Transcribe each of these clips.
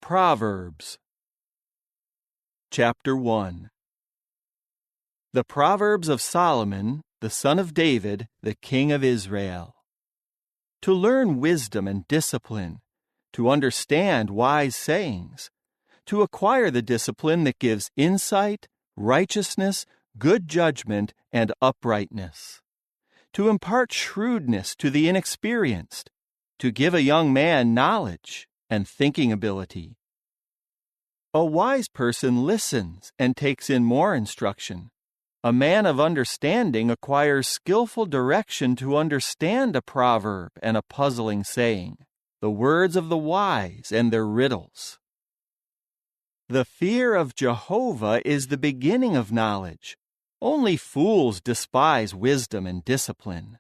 Proverbs. Chapter 1. The Proverbs of Solomon, the son of David, the king of Israel. To learn wisdom and discipline, to understand wise sayings, to acquire the discipline that gives insight, righteousness, good judgment, and uprightness, to impart shrewdness to the inexperienced, to give a young man knowledge and thinking ability. A wise person listens and takes in more instruction. A man of understanding acquires skillful direction to understand a proverb and a puzzling saying, the words of the wise and their riddles. The fear of Jehovah is the beginning of knowledge. Only fools despise wisdom and discipline.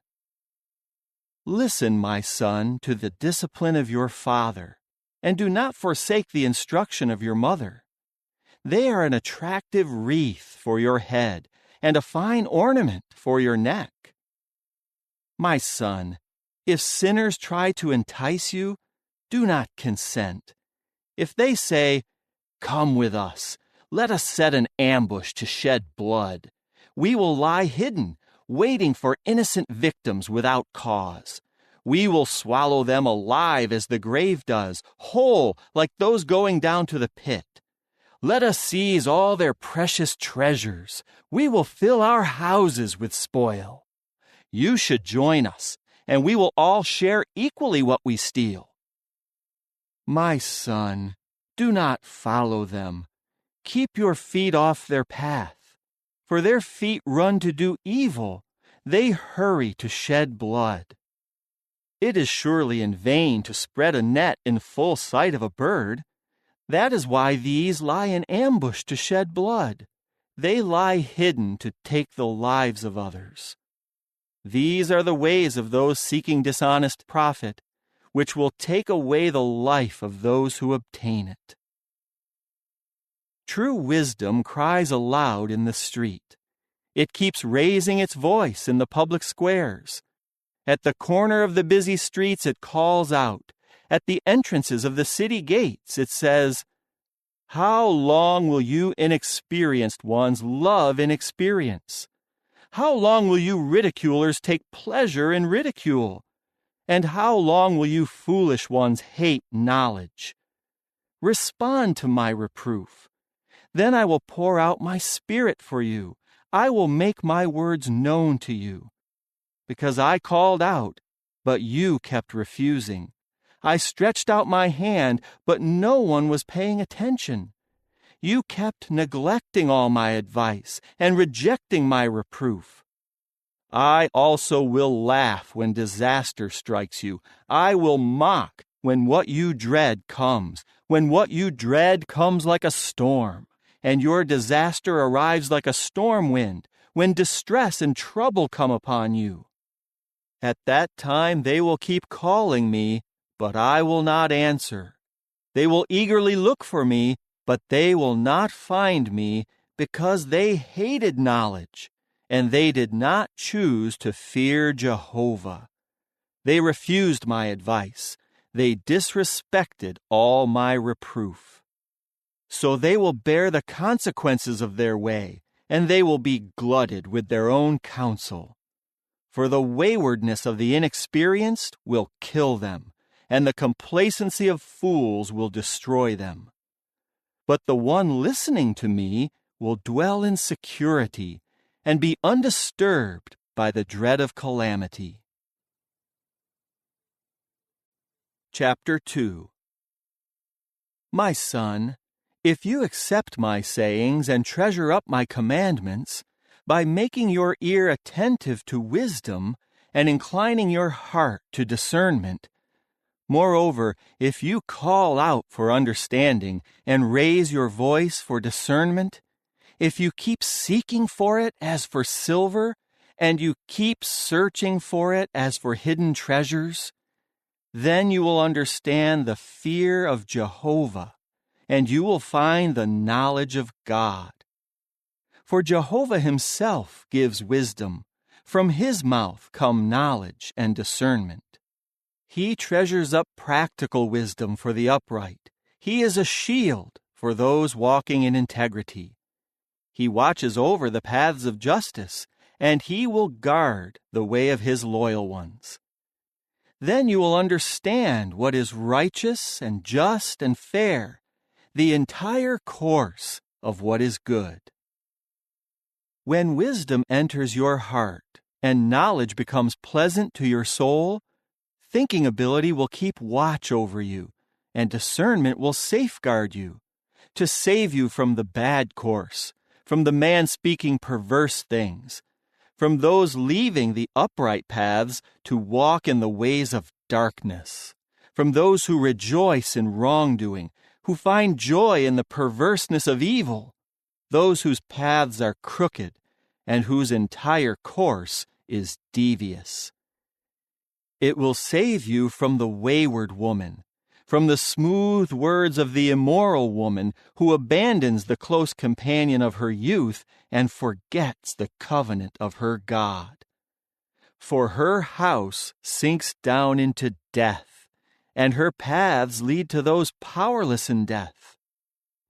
Listen, my son, to the discipline of your father, and do not forsake the instruction of your mother. They are an attractive wreath for your head and a fine ornament for your neck. My son, if sinners try to entice you, do not consent. If they say, "Come with us, let us set an ambush to shed blood. We will lie hidden, waiting for innocent victims without cause. We will swallow them alive as the grave does, whole like those going down to the pit. Let us seize all their precious treasures. We will fill our houses with spoil. You should join us, and we will all share equally what we steal." My son, do not follow them. Keep your feet off their path, for their feet run to do evil. They hurry to shed blood. It is surely in vain to spread a net in full sight of a bird. That is why these lie in ambush to shed blood. They lie hidden to take the lives of others. These are the ways of those seeking dishonest profit, which will take away the life of those who obtain it. True wisdom cries aloud in the street. It keeps raising its voice in the public squares. At the corner of the busy streets it calls out. At the entrances of the city gates it says, "How long will you inexperienced ones love inexperience? How long will you ridiculers take pleasure in ridicule? And how long will you foolish ones hate knowledge? Respond to my reproof. Then I will pour out my spirit for you. I will make my words known to you. Because I called out, but you kept refusing. I stretched out my hand, but no one was paying attention. You kept neglecting all my advice and rejecting my reproof. I also will laugh when disaster strikes you. I will mock when what you dread comes, when what you dread comes like a storm, and your disaster arrives like a storm wind, when distress and trouble come upon you. At that time they will keep calling me, but I will not answer. They will eagerly look for me, but they will not find me, because they hated knowledge, and they did not choose to fear Jehovah. They refused my advice. They disrespected all my reproof. So they will bear the consequences of their way, and they will be glutted with their own counsel. For the waywardness of the inexperienced will kill them, and the complacency of fools will destroy them. But the one listening to me will dwell in security and be undisturbed by the dread of calamity. Chapter 2. My son, if you accept my sayings and treasure up my commandments, by making your ear attentive to wisdom and inclining your heart to discernment. Moreover, if you call out for understanding and raise your voice for discernment, if you keep seeking for it as for silver, and you keep searching for it as for hidden treasures, then you will understand the fear of Jehovah, and you will find the knowledge of God. For Jehovah himself gives wisdom. From his mouth come knowledge and discernment. He treasures up practical wisdom for the upright. He is a shield for those walking in integrity. He watches over the paths of justice, and he will guard the way of his loyal ones. Then you will understand what is righteous and just and fair, the entire course of what is good. When wisdom enters your heart and knowledge becomes pleasant to your soul, thinking ability will keep watch over you, and discernment will safeguard you, to save you from the bad course, from the man speaking perverse things, from those leaving the upright paths to walk in the ways of darkness, from those who rejoice in wrongdoing, who find joy in the perverseness of evil, those whose paths are crooked and whose entire course is devious. It will save you from the wayward woman, from the smooth words of the immoral woman who abandons the close companion of her youth and forgets the covenant of her God. For her house sinks down into death, and her paths lead to those powerless in death.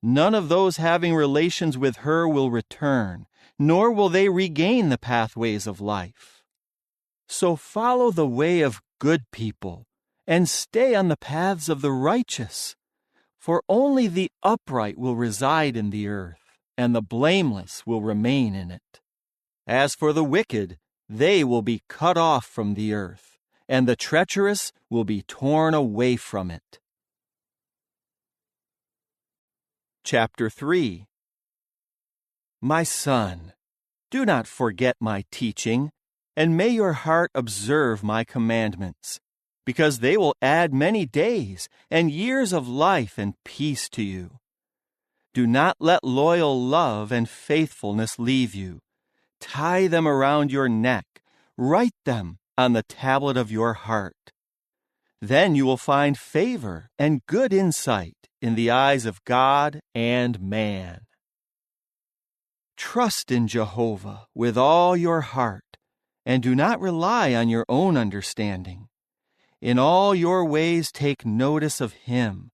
None of those having relations with her will return, nor will they regain the pathways of life. So follow the way of good people, and stay on the paths of the righteous, for only the upright will reside in the earth, and the blameless will remain in it. As for the wicked, they will be cut off from the earth, and the treacherous will be torn away from it. Chapter 3. My son, do not forget my teaching, and may your heart observe my commandments, because they will add many days and years of life and peace to you. Do not let loyal love and faithfulness leave you. Tie them around your neck. Write them on the tablet of your heart. Then you will find favor and good insight in the eyes of God and man. Trust in Jehovah with all your heart, and do not rely on your own understanding. In all your ways take notice of him,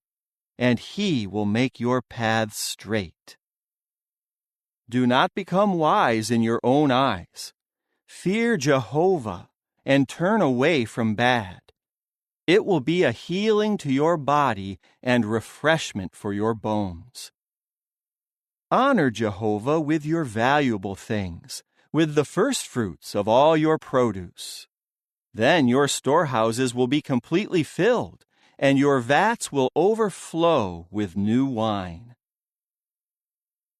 and he will make your paths straight. Do not become wise in your own eyes. Fear Jehovah and turn away from bad. It will be a healing to your body and refreshment for your bones. Honor Jehovah with your valuable things, with the firstfruits of all your produce. Then your storehouses will be completely filled, and your vats will overflow with new wine.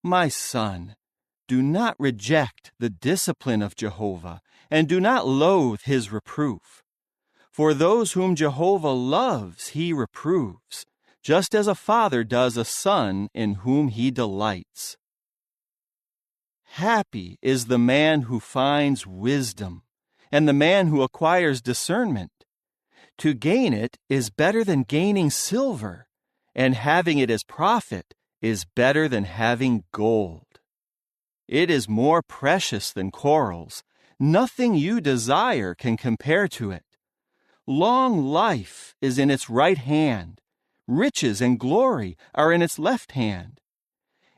My son, do not reject the discipline of Jehovah, and do not loathe his reproof. For those whom Jehovah loves he reproves, just as a father does a son in whom he delights. Happy is the man who finds wisdom, and the man who acquires discernment. To gain it is better than gaining silver, and having it as profit is better than having gold. It is more precious than corals. Nothing you desire can compare to it. Long life is in its right hand. Riches and glory are in its left hand.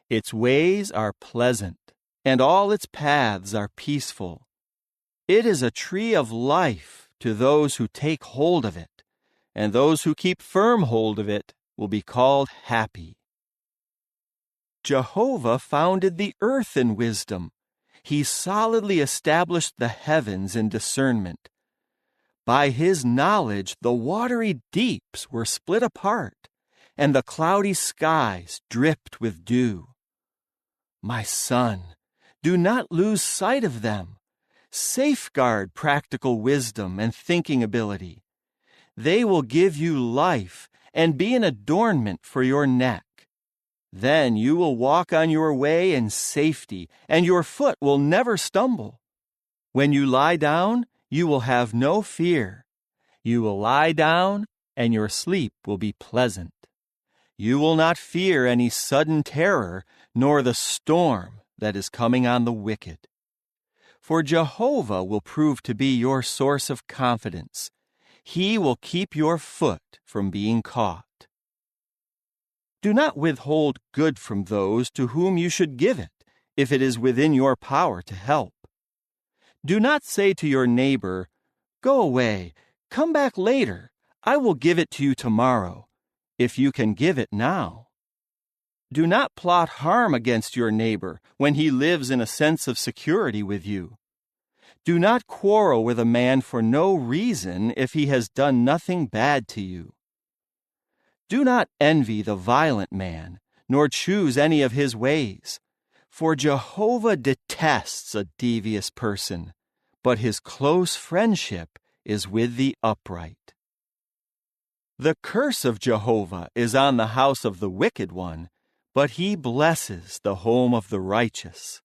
Its ways are pleasant, and all its paths are peaceful. It is a tree of life to those who take hold of it, and those who keep firm hold of it will be called happy. Jehovah founded the earth in wisdom. He solidly established the heavens in discernment. By his knowledge the watery deeps were split apart, and the cloudy skies dripped with dew. My son, do not lose sight of them. Safeguard practical wisdom and thinking ability. They will give you life and be an adornment for your neck. Then you will walk on your way in safety, and your foot will never stumble. When you lie down, you will have no fear. You will lie down, and your sleep will be pleasant. You will not fear any sudden terror, nor the storm that is coming on the wicked. For Jehovah will prove to be your source of confidence. He will keep your foot from being caught. Do not withhold good from those to whom you should give it, if it is within your power to help. Do not say to your neighbor, "Go away, come back later, I will give it to you tomorrow," if you can give it now. Do not plot harm against your neighbor when he lives in a sense of security with you. Do not quarrel with a man for no reason if he has done nothing bad to you. Do not envy the violent man, nor choose any of his ways, for Jehovah detests a devious person, but his close friendship is with the upright. The curse of Jehovah is on the house of the wicked one, but he blesses the home of the righteous.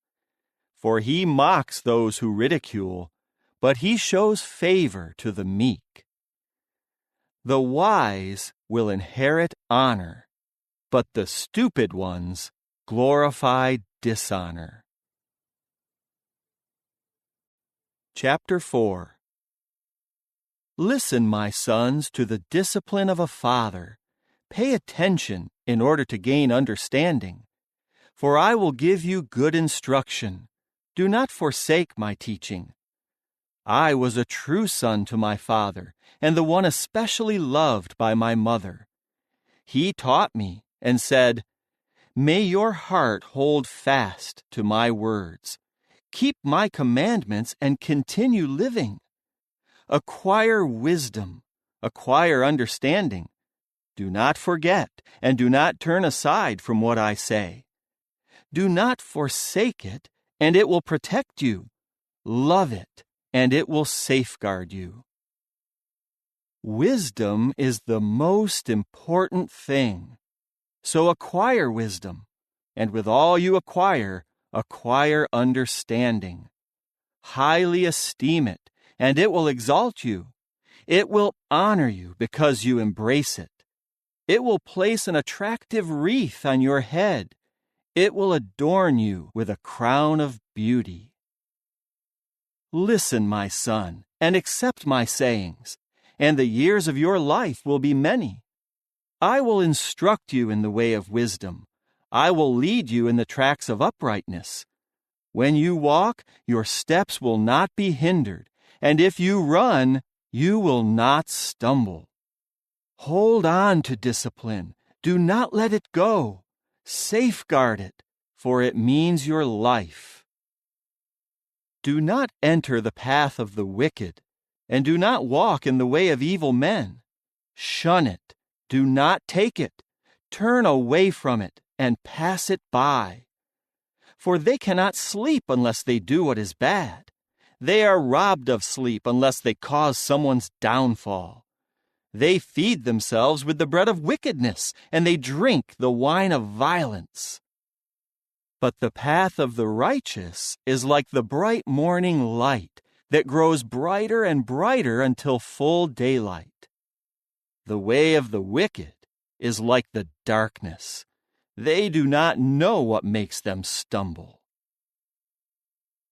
For he mocks those who ridicule, but he shows favor to the meek. The wise will inherit honor, but the stupid ones glorify dishonor. Chapter 4. Listen, my sons, to the discipline of a father. Pay attention in order to gain understanding. For I will give you good instruction. Do not forsake my teaching. I was a true son to my father, and the one especially loved by my mother. He taught me and said, "May your heart hold fast to my words. Keep my commandments and continue living. Acquire wisdom, acquire understanding. Do not forget, and do not turn aside from what I say. Do not forsake it, and it will protect you. Love it, and it will safeguard you." Wisdom is the most important thing. So acquire wisdom, and with all you acquire understanding. Highly esteem it, and it will exalt you. It will honor you because you embrace it. It will place an attractive wreath on your head. It will adorn you with a crown of beauty. Listen, my son, and accept my sayings, and the years of your life will be many. I will instruct you in the way of wisdom. I will lead you in the tracks of uprightness. When you walk, your steps will not be hindered, and if you run, you will not stumble. Hold on to discipline. Do not let it go. Safeguard it, for it means your life. Do not enter the path of the wicked, and do not walk in the way of evil men. Shun it. Do not take it. Turn away from it and pass it by. For they cannot sleep unless they do what is bad. They are robbed of sleep unless they cause someone's downfall. They feed themselves with the bread of wickedness, and they drink the wine of violence. But the path of the righteous is like the bright morning light that grows brighter and brighter until full daylight. The way of the wicked is like the darkness. They do not know what makes them stumble.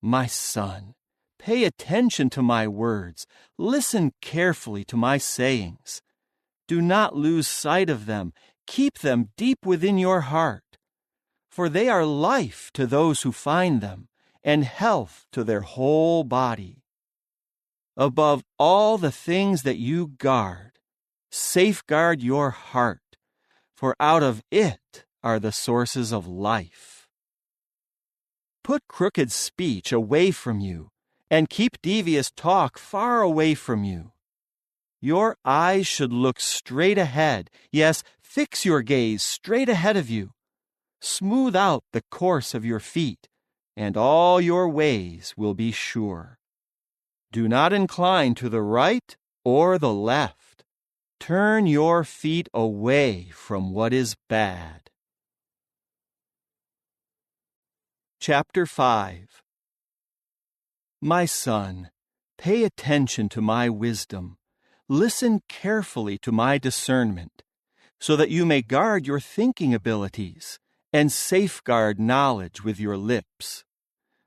My son, pay attention to my words. Listen carefully to my sayings. Do not lose sight of them. Keep them deep within your heart. For they are life to those who find them, and health to their whole body. Above all the things that you guard, safeguard your heart, for out of it are the sources of life. Put crooked speech away from you, and keep devious talk far away from you. Your eyes should look straight ahead. Yes, fix your gaze straight ahead of you. Smooth out the course of your feet, and all your ways will be sure. Do not incline to the right or the left. Turn your feet away from what is bad. Chapter 5. My son, pay attention to my wisdom. Listen carefully to my discernment, so that you may guard your thinking abilities and safeguard knowledge with your lips.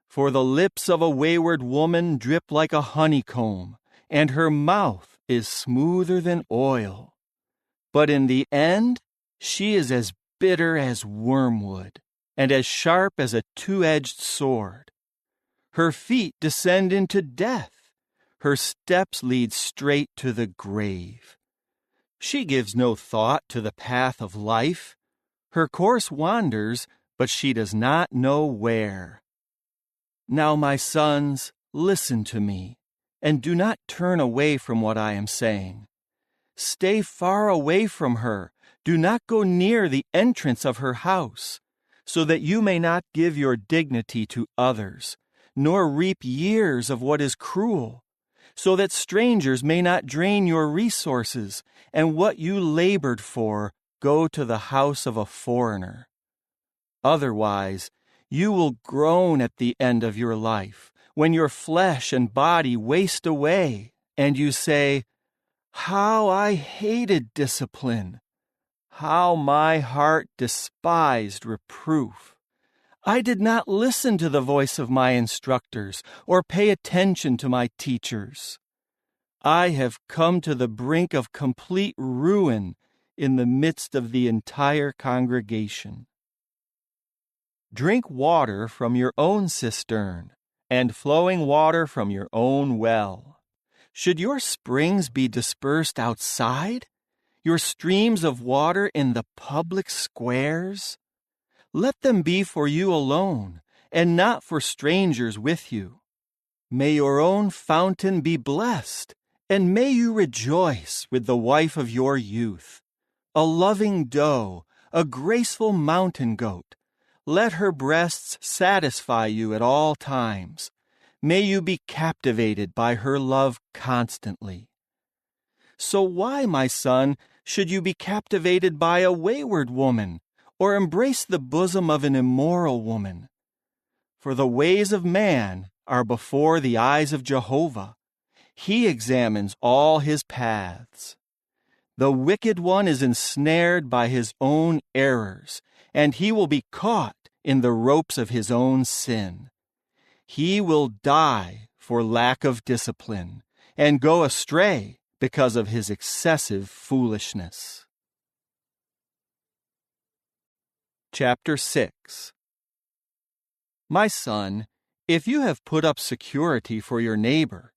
For the lips of a wayward woman drip like a honeycomb, and her mouth is smoother than oil. But in the end, she is as bitter as wormwood, and as sharp as a two-edged sword. Her feet descend into death. Her steps lead straight to the grave. She gives no thought to the path of life. Her course wanders, but she does not know where. Now, my sons, listen to me, and do not turn away from what I am saying. Stay far away from her. Do not go near the entrance of her house, so that you may not give your dignity to others, nor reap years of what is cruel, so that strangers may not drain your resources, and what you labored for go to the house of a foreigner. Otherwise, you will groan at the end of your life, when your flesh and body waste away, and you say, "How I hated discipline! How my heart despised reproof! I did not listen to the voice of my instructors or pay attention to my teachers. I have come to the brink of complete ruin in the midst of the entire congregation." Drink water from your own cistern, and flowing water from your own well. Should your springs be dispersed outside, your streams of water in the public squares? Let them be for you alone, and not for strangers with you. May your own fountain be blessed, and may you rejoice with the wife of your youth, a loving doe, a graceful mountain goat. Let her breasts satisfy you at all times. May you be captivated by her love constantly. So why, my son, should you be captivated by a wayward woman, or embrace the bosom of an immoral woman? For the ways of man are before the eyes of Jehovah. He examines all his paths. The wicked one is ensnared by his own errors, and he will be caught in the ropes of his own sin. He will die for lack of discipline, and go astray because of his excessive foolishness. Chapter 6. My son, if you have put up security for your neighbor,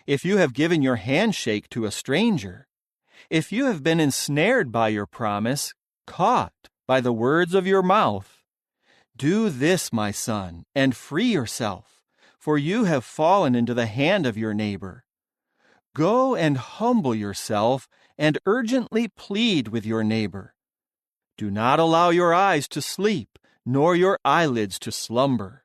if you have given your handshake to a stranger, if you have been ensnared by your promise, caught by the words of your mouth, do this, my son, and free yourself, for you have fallen into the hand of your neighbor. Go and humble yourself and urgently plead with your neighbor. Do not allow your eyes to sleep, nor your eyelids to slumber.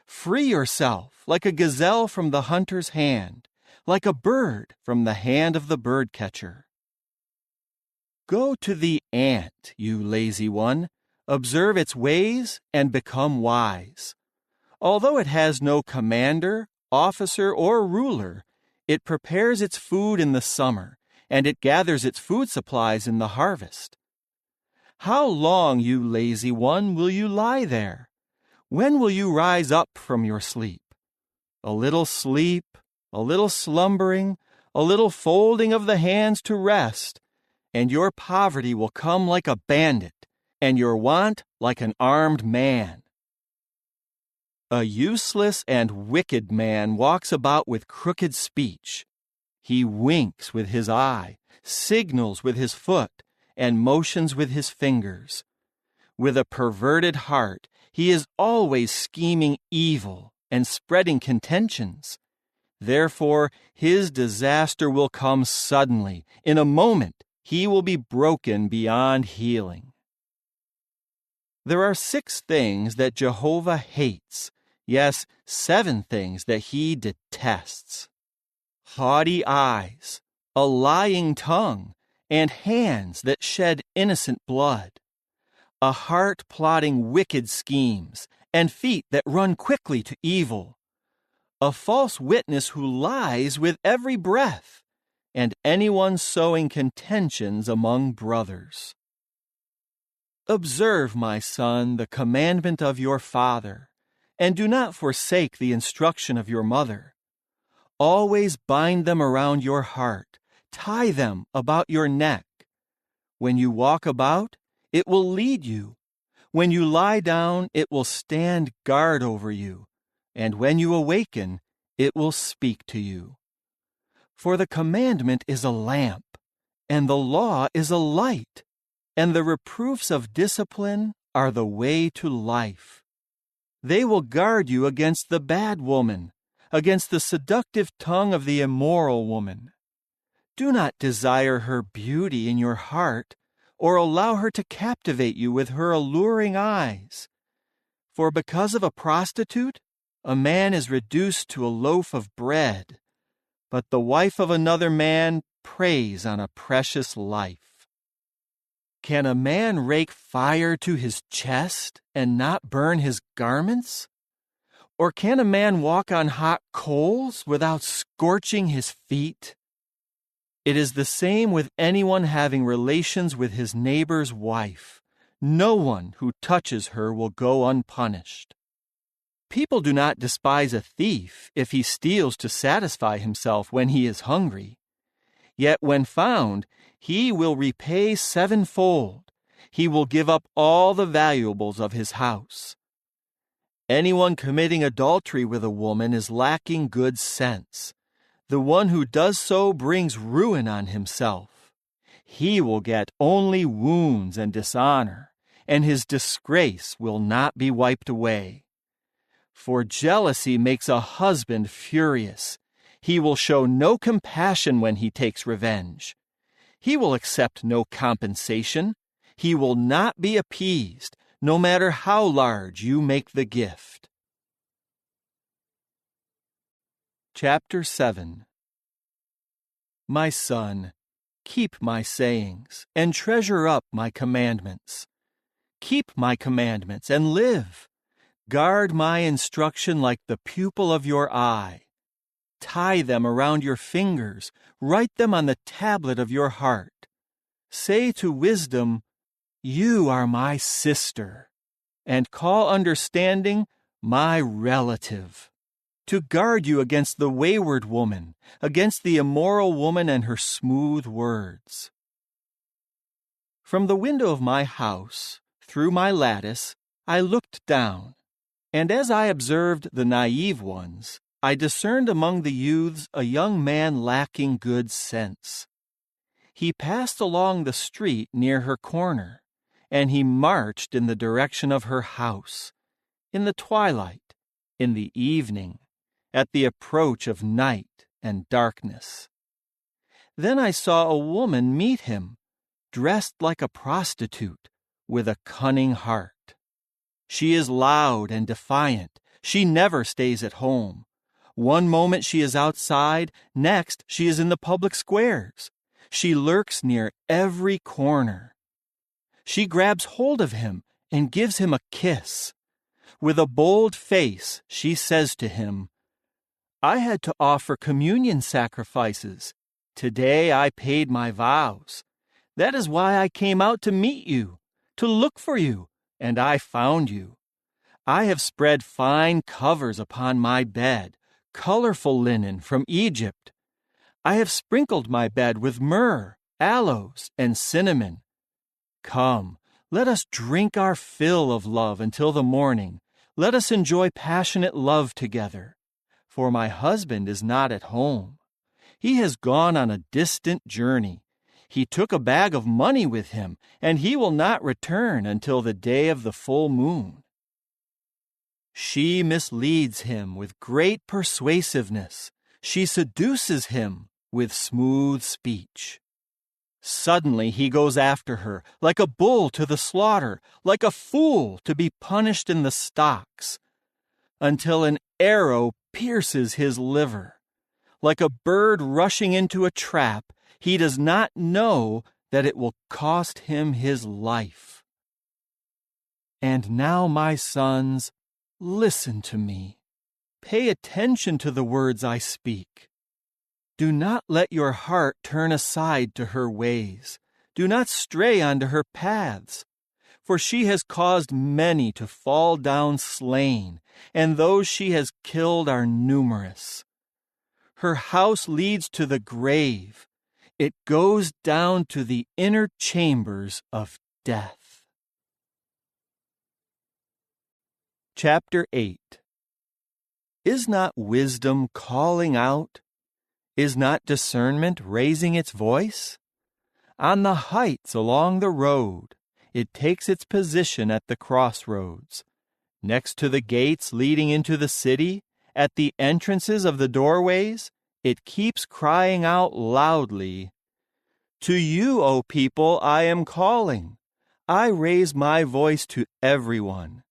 Free yourself like a gazelle from the hunter's hand, like a bird from the hand of the bird-catcher. Go to the ant, you lazy one. Observe its ways and become wise. Although it has no commander, officer, or ruler, it prepares its food in the summer, and it gathers its food supplies in the harvest. How long, you lazy one, will you lie there? When will you rise up from your sleep? A little sleep, a little slumbering, a little folding of the hands to rest, and your poverty will come like a bandit, and your want like an armed man. A useless and wicked man walks about with crooked speech. He winks with his eye, signals with his foot, and motions with his fingers. With a perverted heart, he is always scheming evil and spreading contentions. Therefore, his disaster will come suddenly. In a moment, he will be broken beyond healing. There are 6 things that Jehovah hates, yes, 7 things that he detests: haughty eyes, a lying tongue, and hands that shed innocent blood, a heart plotting wicked schemes, and feet that run quickly to evil, a false witness who lies with every breath, and anyone sowing contentions among brothers. Observe, my son, the commandment of your father, and do not forsake the instruction of your mother. Always bind them around your heart, tie them about your neck. When you walk about, it will lead you. When you lie down, it will stand guard over you, and when you awaken, it will speak to you. For the commandment is a lamp, and the law is a light, and the reproofs of discipline are the way to life. They will guard you against the bad woman, against the seductive tongue of the immoral woman. Do not desire her beauty in your heart, or allow her to captivate you with her alluring eyes. For because of a prostitute, a man is reduced to a loaf of bread, but the wife of another man preys on a precious life. Can a man rake fire to his chest and not burn his garments? Or can a man walk on hot coals without scorching his feet? It is the same with anyone having relations with his neighbor's wife. No one who touches her will go unpunished. People do not despise a thief if he steals to satisfy himself when he is hungry. Yet when found, he will repay sevenfold. He will give up all the valuables of his house. Anyone committing adultery with a woman is lacking good sense. The one who does so brings ruin on himself. He will get only wounds and dishonor, and his disgrace will not be wiped away. For jealousy makes a husband furious. He will show no compassion when he takes revenge. He will accept no compensation. He will not be appeased, no matter how large you make the gift. Chapter 7. My son, keep my sayings, and treasure up my commandments. Keep my commandments and live. Guard my instruction like the pupil of your eye. Tie them around your fingers, write them on the tablet of your heart. Say to wisdom, "You are my sister," and call understanding my relative. To guard you against the wayward woman, against the immoral woman and her smooth words. From the window of my house, through my lattice, I looked down, and as I observed the naive ones, I discerned among the youths a young man lacking good sense. He passed along the street near her corner, and he marched in the direction of her house, in the twilight, in the evening, at the approach of night and darkness. Then I saw a woman meet him, dressed like a prostitute, with a cunning heart. She is loud and defiant. She never stays at home. One moment she is outside, next she is in the public squares. She lurks near every corner. She grabs hold of him and gives him a kiss. With a bold face, she says to him, "I had to offer communion sacrifices. Today I paid my vows. That is why I came out to meet you, to look for you, and I found you. I have spread fine covers upon my bed, colorful linen from Egypt. I have sprinkled my bed with myrrh, aloes, and cinnamon. Come, let us drink our fill of love until the morning. Let us enjoy passionate love together. For my husband is not at home. He has gone on a distant journey. He took a bag of money with him, and he will not return until the day of the full moon." She misleads him with great persuasiveness. She seduces him with smooth speech. Suddenly he goes after her, like a bull to the slaughter, like a fool to be punished in the stocks, until an arrow pierces his liver. Like a bird rushing into a trap, he does not know that it will cost him his life. And now, my sons, listen to me. Pay attention to the words I speak. Do not let your heart turn aside to her ways. Do not stray onto her paths. For she has caused many to fall down slain, and those she has killed are numerous. Her house leads to the grave. It goes down to the inner chambers of death. Chapter 8. Is not wisdom calling out? Is not discernment raising its voice? On the heights along the road, it takes its position at the crossroads. Next to the gates leading into the city, at the entrances of the doorways, it keeps crying out loudly, "To you, O people, I am calling. I raise my voice to everyone.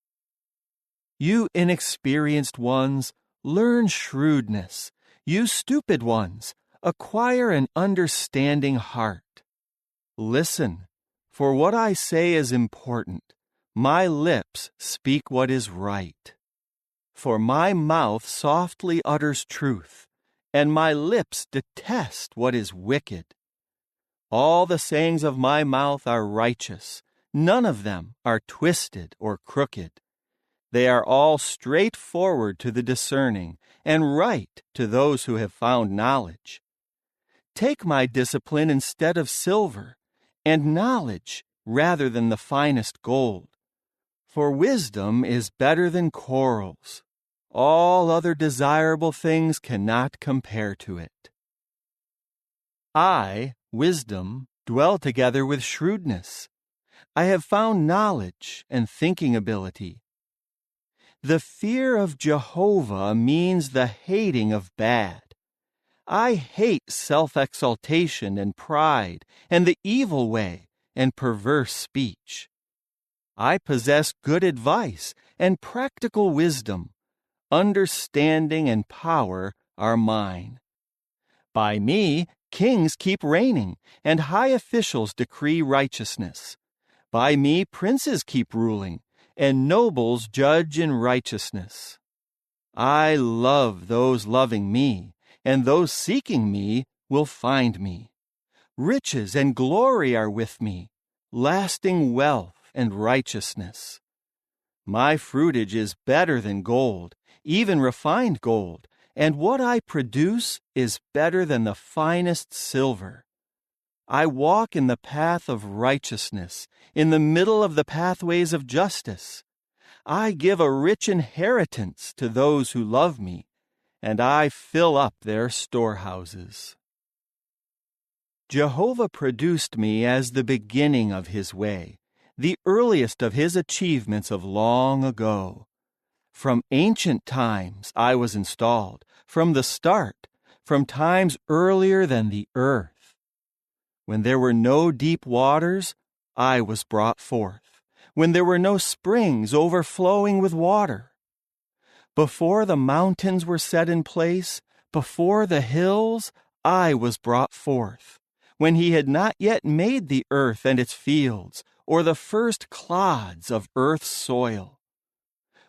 You inexperienced ones, learn shrewdness. You stupid ones, acquire an understanding heart. Listen, for what I say is important. My lips speak what is right. For my mouth softly utters truth, and my lips detest what is wicked. All the sayings of my mouth are righteous. None of them are twisted or crooked. They are all straightforward to the discerning, and right to those who have found knowledge. Take my discipline instead of silver, and knowledge rather than the finest gold. For wisdom is better than corals. All other desirable things cannot compare to it. I, wisdom, dwell together with shrewdness. I have found knowledge and thinking ability. The fear of Jehovah means the hating of bad. I hate self-exaltation and pride, and the evil way and perverse speech. I possess good advice and practical wisdom. Understanding and power are mine. By me, kings keep reigning, and high officials decree righteousness. By me, princes keep ruling, and nobles judge in righteousness. I love those loving me, and those seeking me will find me. Riches and glory are with me, lasting wealth and righteousness. My fruitage is better than gold, even refined gold, and what I produce is better than the finest silver. I walk in the path of righteousness, in the middle of the pathways of justice. I give a rich inheritance to those who love me, and I fill up their storehouses. Jehovah produced me as the beginning of his way, the earliest of his achievements of long ago. From ancient times I was installed, from the start, from times earlier than the earth. When there were no deep waters, I was brought forth, when there were no springs overflowing with water. Before the mountains were set in place, before the hills, I was brought forth, when he had not yet made the earth and its fields, or the first clods of earth's soil.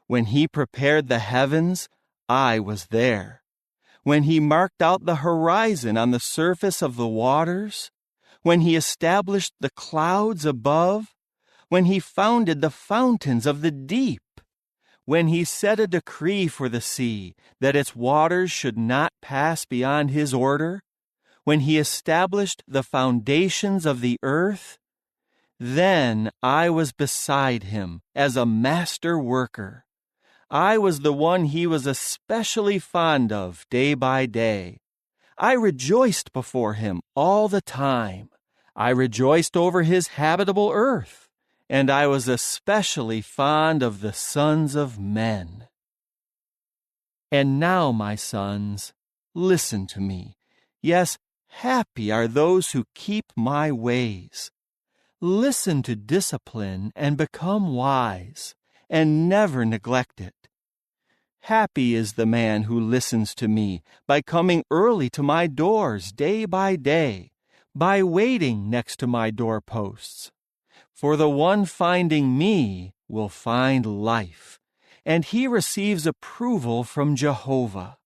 When he prepared the heavens, I was there. When he marked out the horizon on the surface of the waters, when he established the clouds above, when he founded the fountains of the deep, when he set a decree for the sea that its waters should not pass beyond his order, when he established the foundations of the earth, then I was beside him as a master worker. I was the one he was especially fond of day by day. I rejoiced before him all the time. I rejoiced over his habitable earth, and I was especially fond of the sons of men. And now, my sons, listen to me. Yes, happy are those who keep my ways. Listen to discipline and become wise, and never neglect it. Happy is the man who listens to me by coming early to my doors day by day, by waiting next to my doorposts. For the one finding me will find life, and he receives approval from Jehovah.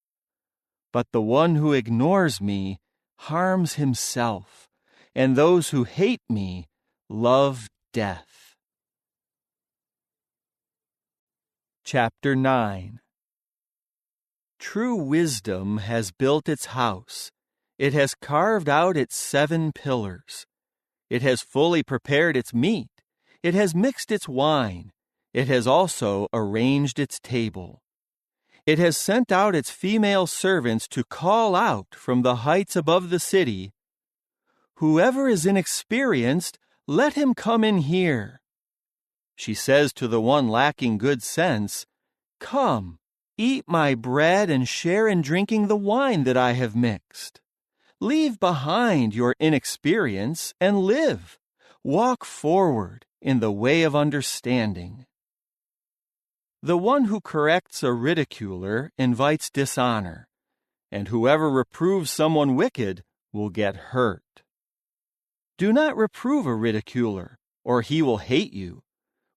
But the one who ignores me harms himself, and those who hate me love death. Chapter 9. True wisdom has built its house. It has carved out its 7 pillars. It has fully prepared its meat. It has mixed its wine. It has also arranged its table. It has sent out its female servants to call out from the heights above the city, "Whoever is inexperienced, let him come in here." She says to the one lacking good sense, "Come, eat my bread and share in drinking the wine that I have mixed. Leave behind your inexperience and live. Walk forward in the way of understanding." The one who corrects a ridiculer invites dishonor, and whoever reproves someone wicked will get hurt. Do not reprove a ridiculer, or he will hate you.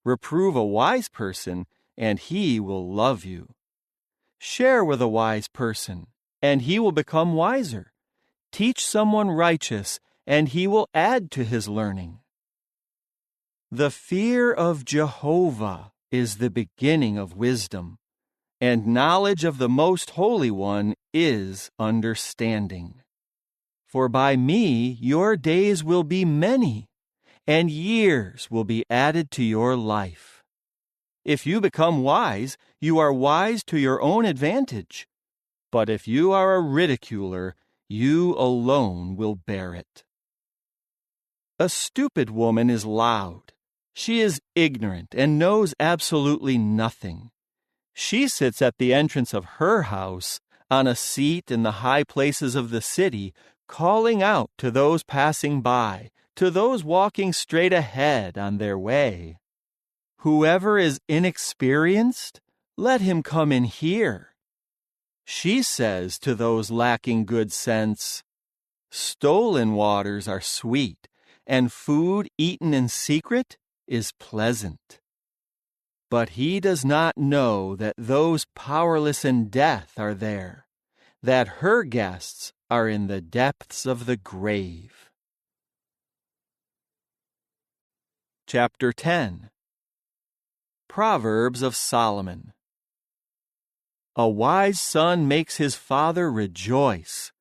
Reprove a wise person, and he will love you. Share with a wise person, and he will become wiser. Teach someone righteous, and he will add to his learning. The fear of Jehovah is the beginning of wisdom, and knowledge of the Most Holy One is understanding. For by me your days will be many, and years will be added to your life. If you become wise, you are wise to your own advantage. But if you are a ridiculer, you alone will bear it. A stupid woman is loud. She is ignorant and knows absolutely nothing. She sits at the entrance of her house, on a seat in the high places of the city, calling out to those passing by, to those walking straight ahead on their way. "Whoever is inexperienced, let him come in here." She says to those lacking good sense, "Stolen waters are sweet, and food eaten in secret is pleasant." But he does not know that those powerless in death are there, that her guests are in the depths of the grave. Chapter 10. Proverbs of Solomon. A wise son makes his father rejoice,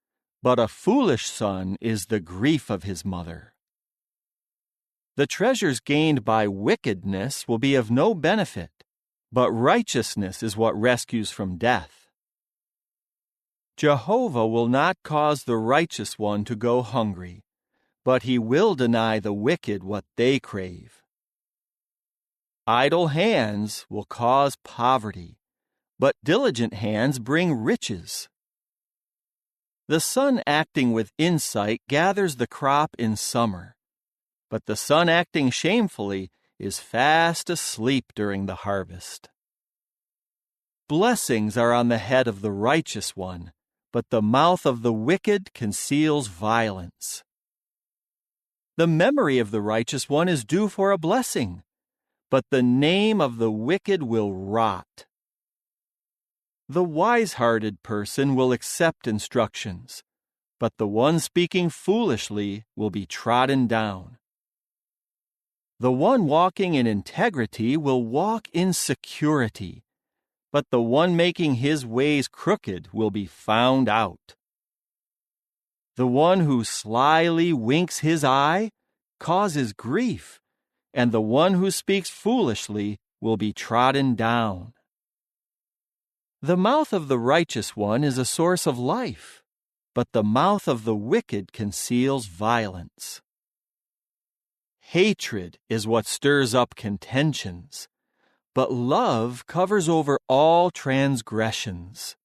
but a foolish son is the grief of his mother. The treasures gained by wickedness will be of no benefit, but righteousness is what rescues from death. Jehovah will not cause the righteous one to go hungry, but he will deny the wicked what they crave. Idle hands will cause poverty, but diligent hands bring riches. The son acting with insight gathers the crop in summer, but the son acting shamefully is fast asleep during the harvest. Blessings are on the head of the righteous one, but the mouth of the wicked conceals violence. The memory of the righteous one is due for a blessing, but the name of the wicked will rot. The wise-hearted person will accept instructions, but the one speaking foolishly will be trodden down. The one walking in integrity will walk in security, but the one making his ways crooked will be found out. The one who slyly winks his eye causes grief, and the one who speaks foolishly will be trodden down. The mouth of the righteous one is a source of life, but the mouth of the wicked conceals violence. Hatred is what stirs up contentions, but love covers over all transgressions.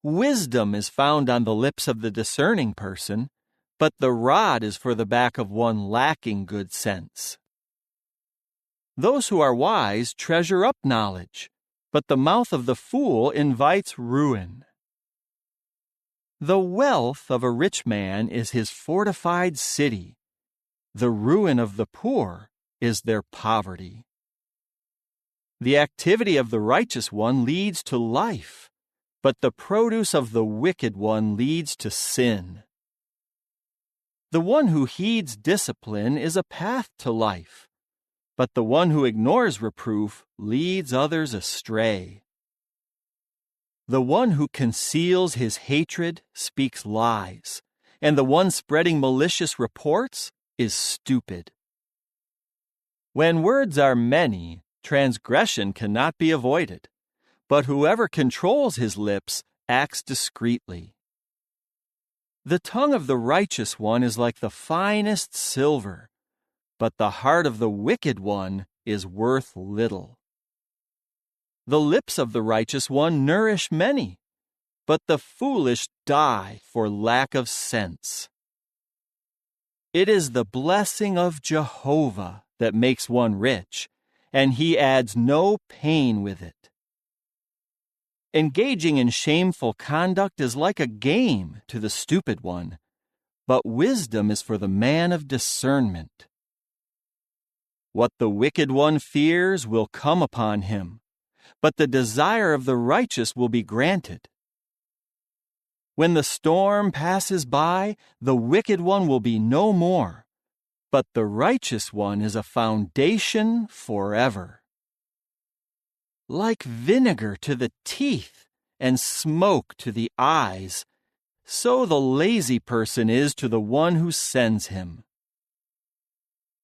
Wisdom is found on the lips of the discerning person, but the rod is for the back of one lacking good sense. Those who are wise treasure up knowledge, but the mouth of the fool invites ruin. The wealth of a rich man is his fortified city. The ruin of the poor is their poverty. The activity of the righteous one leads to life, but the produce of the wicked one leads to sin. The one who heeds discipline is a path to life, but the one who ignores reproof leads others astray. The one who conceals his hatred speaks lies, and the one spreading malicious reports is stupid. When words are many, Transgression cannot be avoided, but whoever controls his lips acts discreetly. The tongue of the righteous one is like the finest silver, but the heart of the wicked one is worth little. The lips of the righteous one nourish many, but the foolish die for lack of sense. It is the blessing of Jehovah that makes one rich, and he adds no pain with it. Engaging in shameful conduct is like a game to the stupid one, but wisdom is for the man of discernment. What the wicked one fears will come upon him, but the desire of the righteous will be granted. When the storm passes by, the wicked one will be no more, but the righteous one is a foundation forever. Like vinegar to the teeth and smoke to the eyes, so the lazy person is to the one who sends him.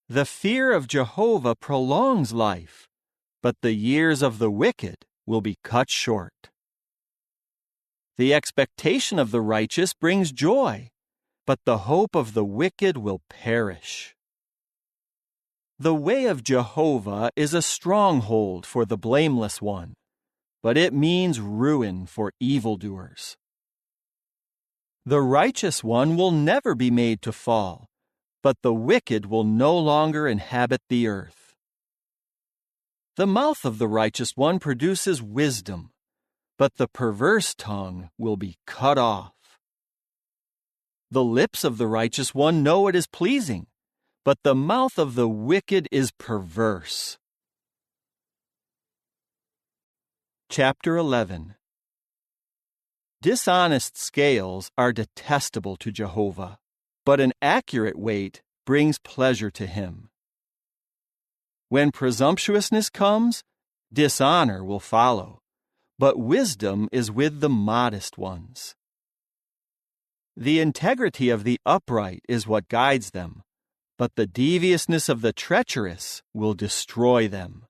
The fear of Jehovah prolongs life, but the years of the wicked will be cut short. The expectation of the righteous brings joy, but the hope of the wicked will perish. The way of Jehovah is a stronghold for the blameless one, but it means ruin for evildoers. The righteous one will never be made to fall, but the wicked will no longer inhabit the earth. The mouth of the righteous one produces wisdom, but the perverse tongue will be cut off. The lips of the righteous one know it is pleasing, but the mouth of the wicked is perverse. Chapter 11. Dishonest scales are detestable to Jehovah, but an accurate weight brings pleasure to him. When presumptuousness comes, dishonor will follow, but wisdom is with the modest ones. The integrity of the upright is what guides them, but the deviousness of the treacherous will destroy them.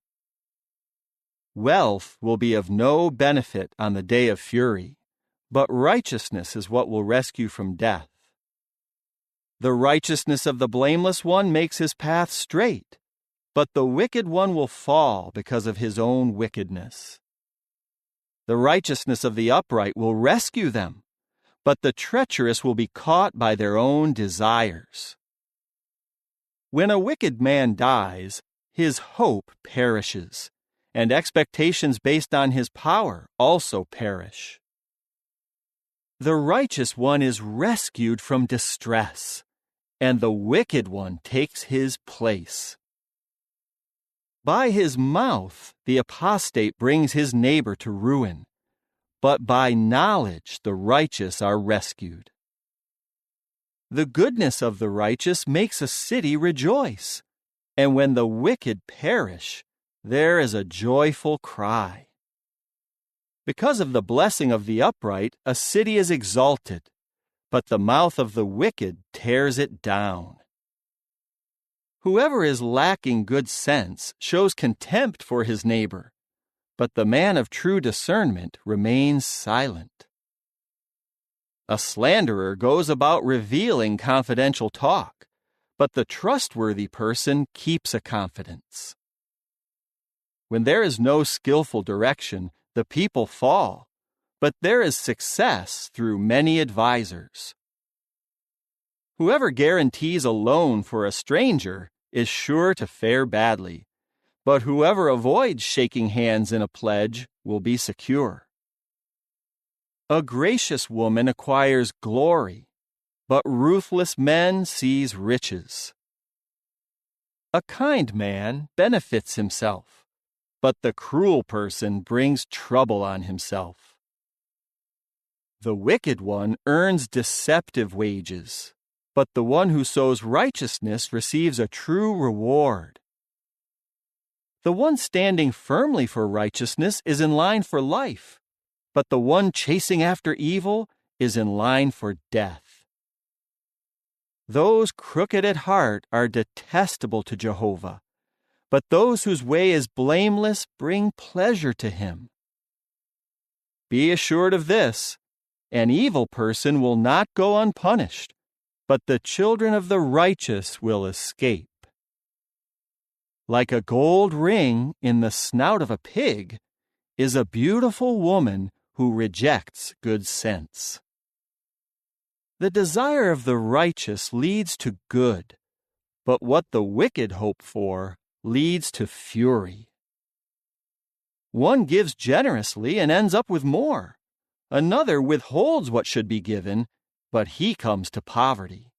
Wealth will be of no benefit on the day of fury, but righteousness is what will rescue from death. The righteousness of the blameless one makes his path straight, but the wicked one will fall because of his own wickedness. The righteousness of the upright will rescue them, but the treacherous will be caught by their own desires. When a wicked man dies, his hope perishes, and expectations based on his power also perish. The righteous one is rescued from distress, and the wicked one takes his place. By his mouth the apostate brings his neighbor to ruin, but by knowledge the righteous are rescued. The goodness of the righteous makes a city rejoice, and when the wicked perish, there is a joyful cry. Because of the blessing of the upright, a city is exalted, but the mouth of the wicked tears it down. Whoever is lacking good sense shows contempt for his neighbor, but the man of true discernment remains silent. A slanderer goes about revealing confidential talk, but the trustworthy person keeps a confidence. When there is no skillful direction, the people fall, but there is success through many advisers. Whoever guarantees a loan for a stranger is sure to fare badly, but whoever avoids shaking hands in a pledge will be secure. A gracious woman acquires glory, but ruthless men seize riches. A kind man benefits himself, but the cruel person brings trouble on himself. The wicked one earns deceptive wages, but the one who sows righteousness receives a true reward. The one standing firmly for righteousness is in line for life, but the one chasing after evil is in line for death. Those crooked at heart are detestable to Jehovah, but those whose way is blameless bring pleasure to him. Be assured of this, an evil person will not go unpunished, but the children of the righteous will escape. Like a gold ring in the snout of a pig is a beautiful woman who rejects good sense. The desire of the righteous leads to good, but what the wicked hope for leads to fury. One gives generously and ends up with more. Another withholds what should be given, but he comes to poverty.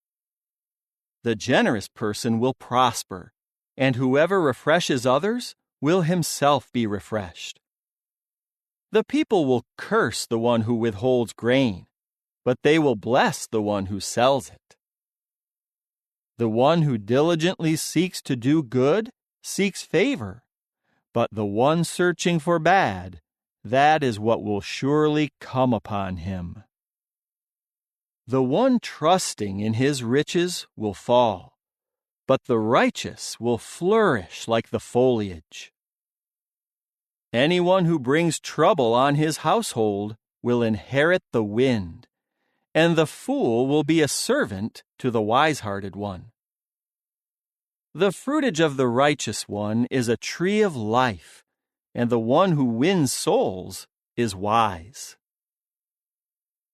The generous person will prosper, and whoever refreshes others will himself be refreshed. The people will curse the one who withholds grain, but they will bless the one who sells it. The one who diligently seeks to do good seeks favor, but the one searching for bad, that is what will surely come upon him. The one trusting in his riches will fall, but the righteous will flourish like the foliage. Anyone who brings trouble on his household will inherit the wind, and the fool will be a servant to the wise-hearted one. The fruitage of the righteous one is a tree of life, and the one who wins souls is wise.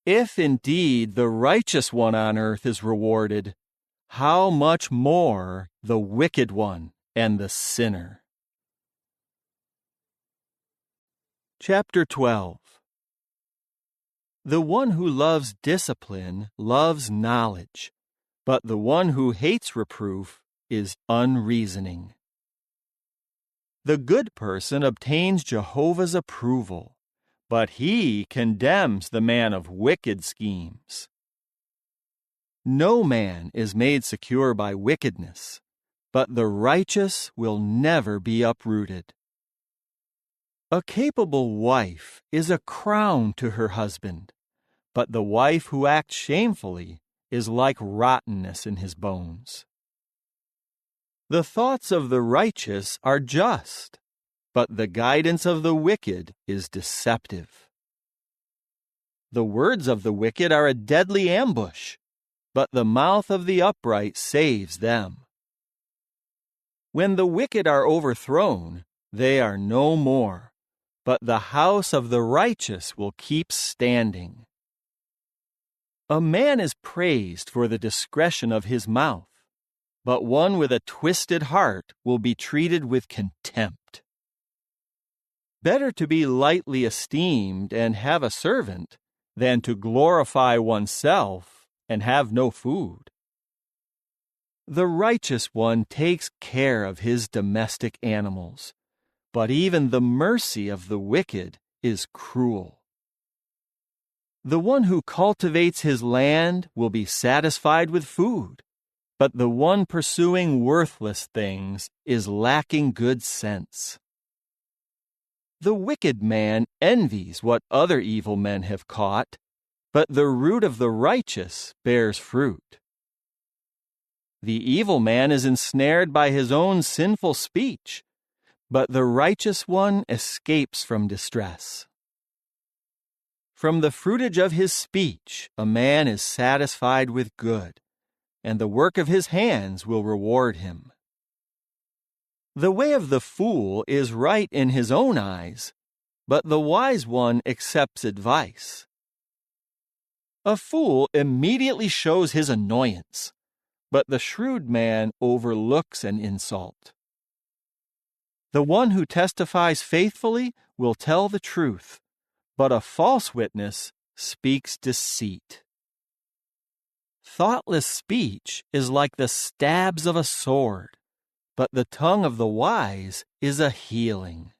If indeed the righteous one on earth is rewarded, how much more the wicked one and the sinner. Chapter 12. The one who loves discipline loves knowledge, but the one who hates reproof is unreasoning. The good person obtains Jehovah's approval, but he condemns the man of wicked schemes. No man is made secure by wickedness, but the righteous will never be uprooted. A capable wife is a crown to her husband, but the wife who acts shamefully is like rottenness in his bones. The thoughts of the righteous are just, but the guidance of the wicked is deceptive. The words of the wicked are a deadly ambush, but the mouth of the upright saves them. When the wicked are overthrown, they are no more, but the house of the righteous will keep standing. A man is praised for the discretion of his mouth, but one with a twisted heart will be treated with contempt. Better to be lightly esteemed and have a servant than to glorify oneself and have no food. The righteous one takes care of his domestic animals, but even the mercy of the wicked is cruel. The one who cultivates his land will be satisfied with food, but the one pursuing worthless things is lacking good sense. The wicked man envies what other evil men have caught, but the root of the righteous bears fruit. The evil man is ensnared by his own sinful speech, but the righteous one escapes from distress. From the fruitage of his speech a man is satisfied with good, and the work of his hands will reward him. The way of the fool is right in his own eyes, but the wise one accepts advice. A fool immediately shows his annoyance, but the shrewd man overlooks an insult. The one who testifies faithfully will tell the truth, but a false witness speaks deceit. Thoughtless speech is like the stabs of a sword, but the tongue of the wise is a healing.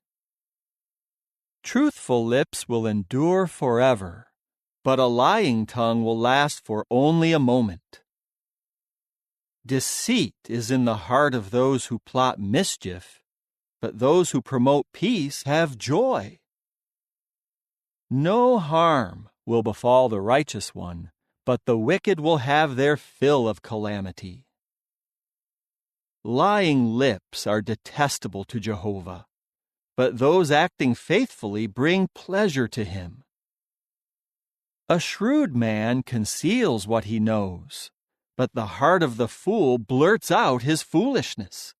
Truthful lips will endure forever, but a lying tongue will last for only a moment. Deceit is in the heart of those who plot mischief, but those who promote peace have joy. No harm will befall the righteous one, but the wicked will have their fill of calamity. Lying lips are detestable to Jehovah, but those acting faithfully bring pleasure to him. A shrewd man conceals what he knows, but the heart of the fool blurts out his foolishness.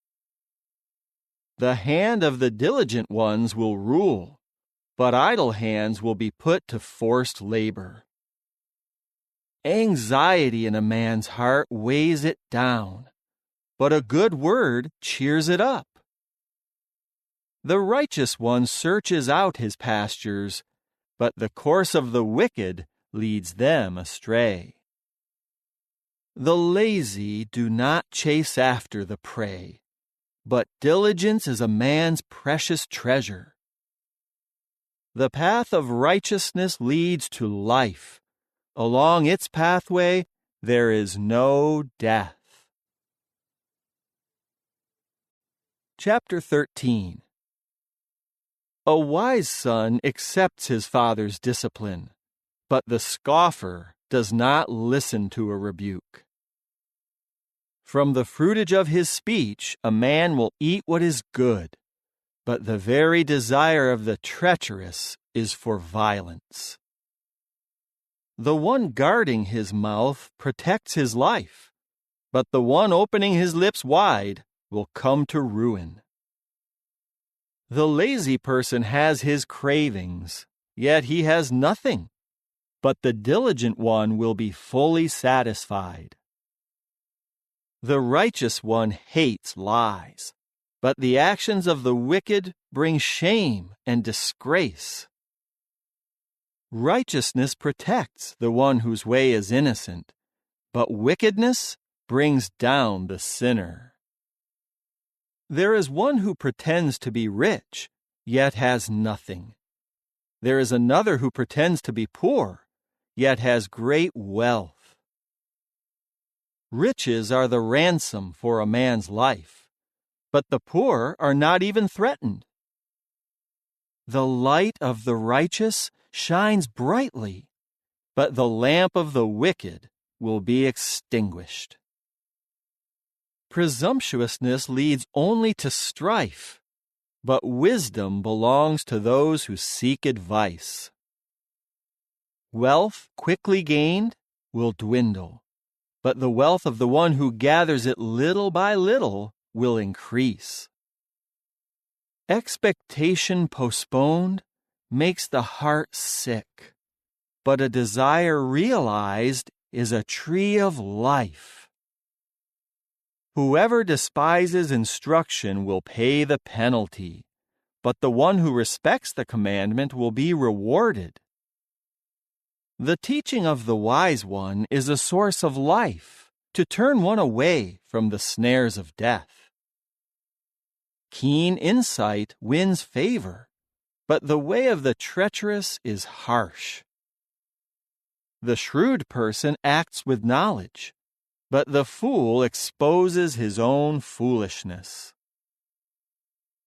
The hand of the diligent ones will rule, but idle hands will be put to forced labor. Anxiety in a man's heart weighs it down, but a good word cheers it up. The righteous one searches out his pastures, but the course of the wicked leads them astray. The lazy do not chase after the prey, but diligence is a man's precious treasure. The path of righteousness leads to life. Along its pathway there is no death. Chapter 13. A wise son accepts his father's discipline, but the scoffer does not listen to a rebuke. From the fruitage of his speech a man will eat what is good, but the very desire of the treacherous is for violence. The one guarding his mouth protects his life, but the one opening his lips wide will come to ruin. The lazy person has his cravings, yet he has nothing, but the diligent one will be fully satisfied. The righteous one hates lies, but the actions of the wicked bring shame and disgrace. Righteousness protects the one whose way is innocent, but wickedness brings down the sinner. There is one who pretends to be rich, yet has nothing. There is another who pretends to be poor, yet has great wealth. Riches are the ransom for a man's life, but the poor are not even threatened. The light of the righteous shines brightly, but the lamp of the wicked will be extinguished. Presumptuousness leads only to strife, but wisdom belongs to those who seek advice. Wealth quickly gained will dwindle, but the wealth of the one who gathers it little by little will increase. Expectation postponed makes the heart sick, but a desire realized is a tree of life. Whoever despises instruction will pay the penalty, but the one who respects the commandment will be rewarded. The teaching of the wise one is a source of life, to turn one away from the snares of death. Keen insight wins favor, but the way of the treacherous is harsh. The shrewd person acts with knowledge, but the fool exposes his own foolishness.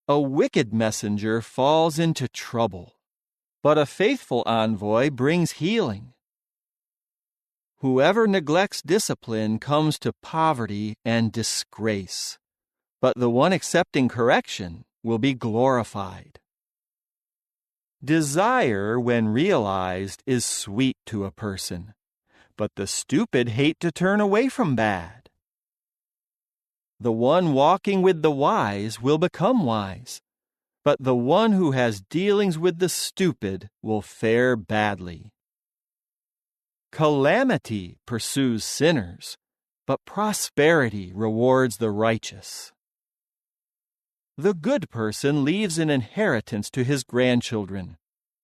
A wicked messenger falls into trouble, but a faithful envoy brings healing. Whoever neglects discipline comes to poverty and disgrace, but the one accepting correction will be glorified. Desire, when realized, is sweet to a person, but the stupid hate to turn away from bad. The one walking with the wise will become wise, but the one who has dealings with the stupid will fare badly. Calamity pursues sinners, but prosperity rewards the righteous. The good person leaves an inheritance to his grandchildren,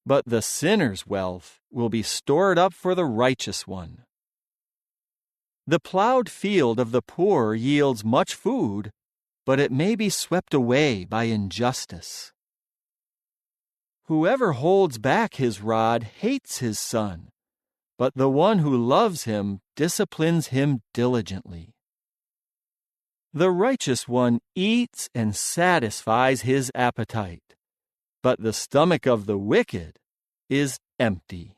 but the sinner's wealth will be stored up for the righteous one. The plowed field of the poor yields much food, but it may be swept away by injustice. Whoever holds back his rod hates his son, but the one who loves him disciplines him diligently. The righteous one eats and satisfies his appetite, but the stomach of the wicked is empty.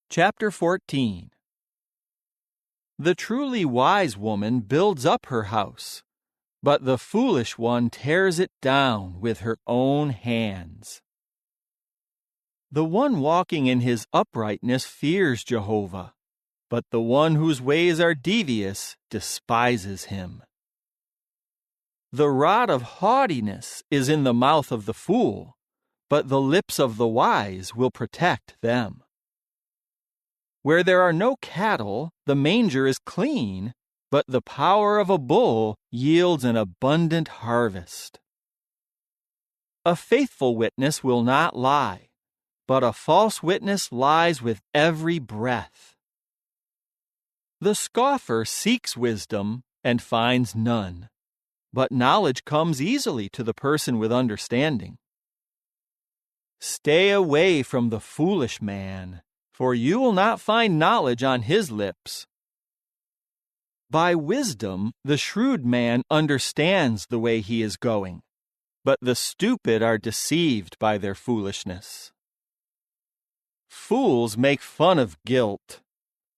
Chapter 14. The truly wise woman builds up her house, but the foolish one tears it down with her own hands. The one walking in his uprightness fears Jehovah, but the one whose ways are devious despises him. The rod of haughtiness is in the mouth of the fool, but the lips of the wise will protect them. Where there are no cattle, the manger is clean, but the power of a bull yields an abundant harvest. A faithful witness will not lie, but a false witness lies with every breath. The scoffer seeks wisdom and finds none, but knowledge comes easily to the person with understanding. Stay away from the foolish man, for you will not find knowledge on his lips. By wisdom, the shrewd man understands the way he is going, but the stupid are deceived by their foolishness. Fools make fun of guilt,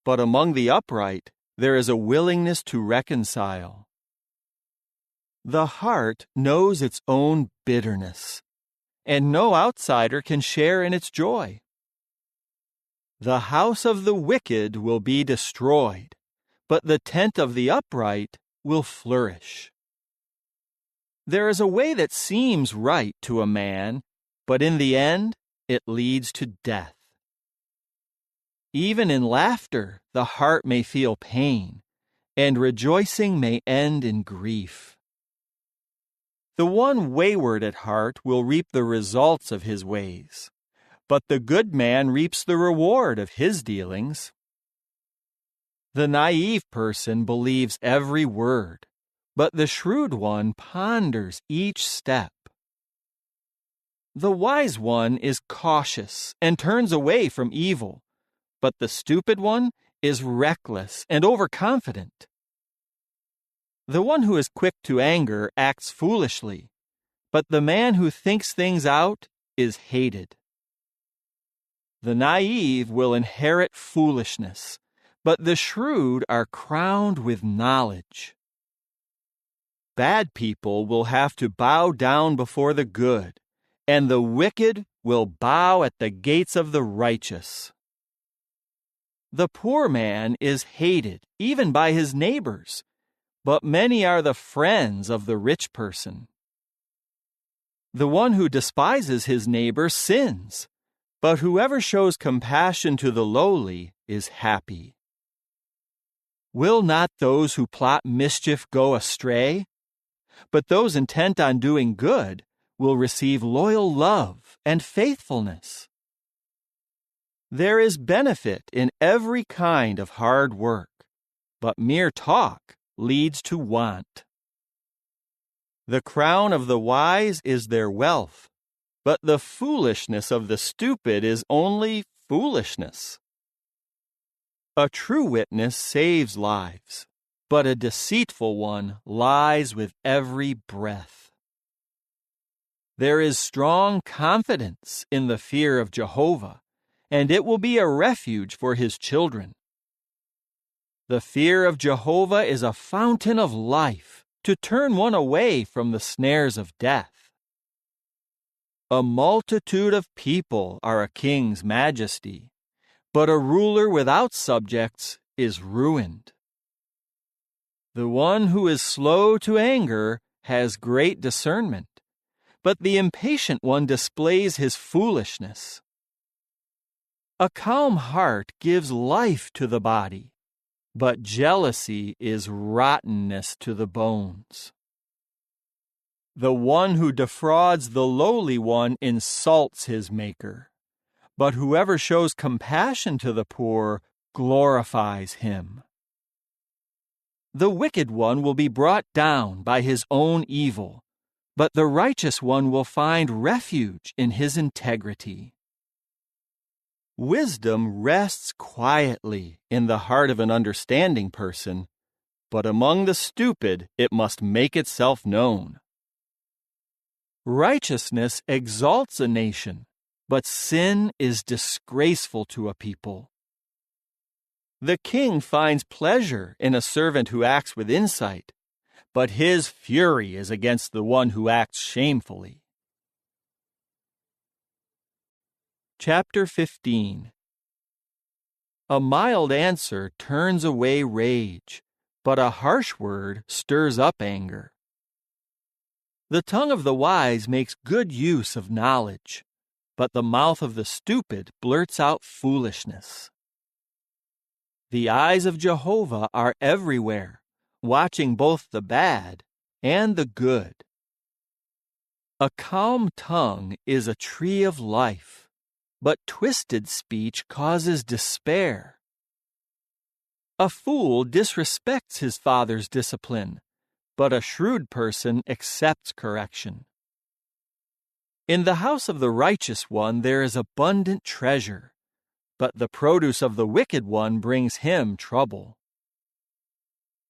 but among the upright there is a willingness to reconcile. The heart knows its own bitterness, and no outsider can share in its joy. The house of the wicked will be destroyed, but the tent of the upright will flourish. There is a way that seems right to a man, but in the end it leads to death. Even in laughter, the heart may feel pain, and rejoicing may end in grief. The one wayward at heart will reap the results of his ways, but the good man reaps the reward of his dealings. The naive person believes every word, but the shrewd one ponders each step. The wise one is cautious and turns away from evil, but the stupid one is reckless and overconfident. The one who is quick to anger acts foolishly, but the man who thinks things out is hated. The naive will inherit foolishness, but the shrewd are crowned with knowledge. Bad people will have to bow down before the good, and the wicked will bow at the gates of the righteous. The poor man is hated even by his neighbors, but many are the friends of the rich person. The one who despises his neighbor sins, but whoever shows compassion to the lowly is happy. Will not those who plot mischief go astray? But those intent on doing good will receive loyal love and faithfulness. There is benefit in every kind of hard work, but mere talk leads to want. The crown of the wise is their wealth, but the foolishness of the stupid is only foolishness. A true witness saves lives, but a deceitful one lies with every breath. There is strong confidence in the fear of Jehovah, and it will be a refuge for his children. The fear of Jehovah is a fountain of life to turn one away from the snares of death. A multitude of people are a king's majesty, but a ruler without subjects is ruined. The one who is slow to anger has great discernment, but the impatient one displays his foolishness. A calm heart gives life to the body, but jealousy is rottenness to the bones. The one who defrauds the lowly one insults his maker, but whoever shows compassion to the poor glorifies him. The wicked one will be brought down by his own evil, but the righteous one will find refuge in his integrity. Wisdom rests quietly in the heart of an understanding person, but among the stupid it must make itself known. Righteousness exalts a nation, but sin is disgraceful to a people. The king finds pleasure in a servant who acts with insight, but his fury is against the one who acts shamefully. Chapter 15. A mild answer turns away rage, but a harsh word stirs up anger. The tongue of the wise makes good use of knowledge, but the mouth of the stupid blurts out foolishness. The eyes of Jehovah are everywhere, watching both the bad and the good. A calm tongue is a tree of life, but twisted speech causes despair. A fool disrespects his father's discipline, but a shrewd person accepts correction. In the house of the righteous one there is abundant treasure, but the produce of the wicked one brings him trouble.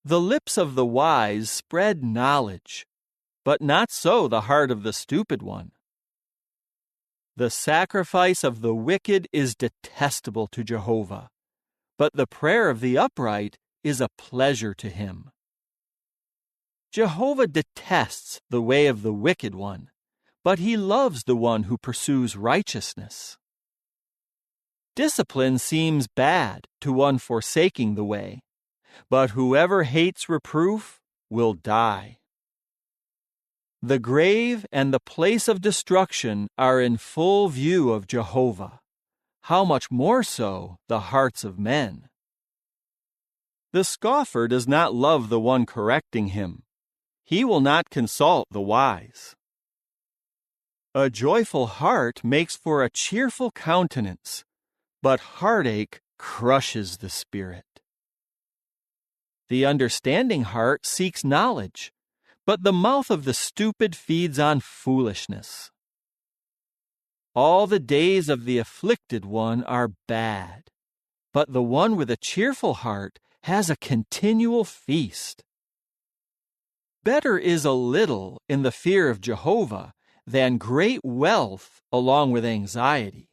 The lips of the wise spread knowledge, but not so the heart of the stupid one. The sacrifice of the wicked is detestable to Jehovah, but the prayer of the upright is a pleasure to him. Jehovah detests the way of the wicked one, but he loves the one who pursues righteousness. Discipline seems bad to one forsaking the way, but whoever hates reproof will die. The grave and the place of destruction are in full view of Jehovah. How much more so the hearts of men? The scoffer does not love the one correcting him. He will not consult the wise. A joyful heart makes for a cheerful countenance, but heartache crushes the spirit. The understanding heart seeks knowledge, but the mouth of the stupid feeds on foolishness. All the days of the afflicted one are bad, but the one with a cheerful heart has a continual feast. Better is a little in the fear of Jehovah than great wealth along with anxiety.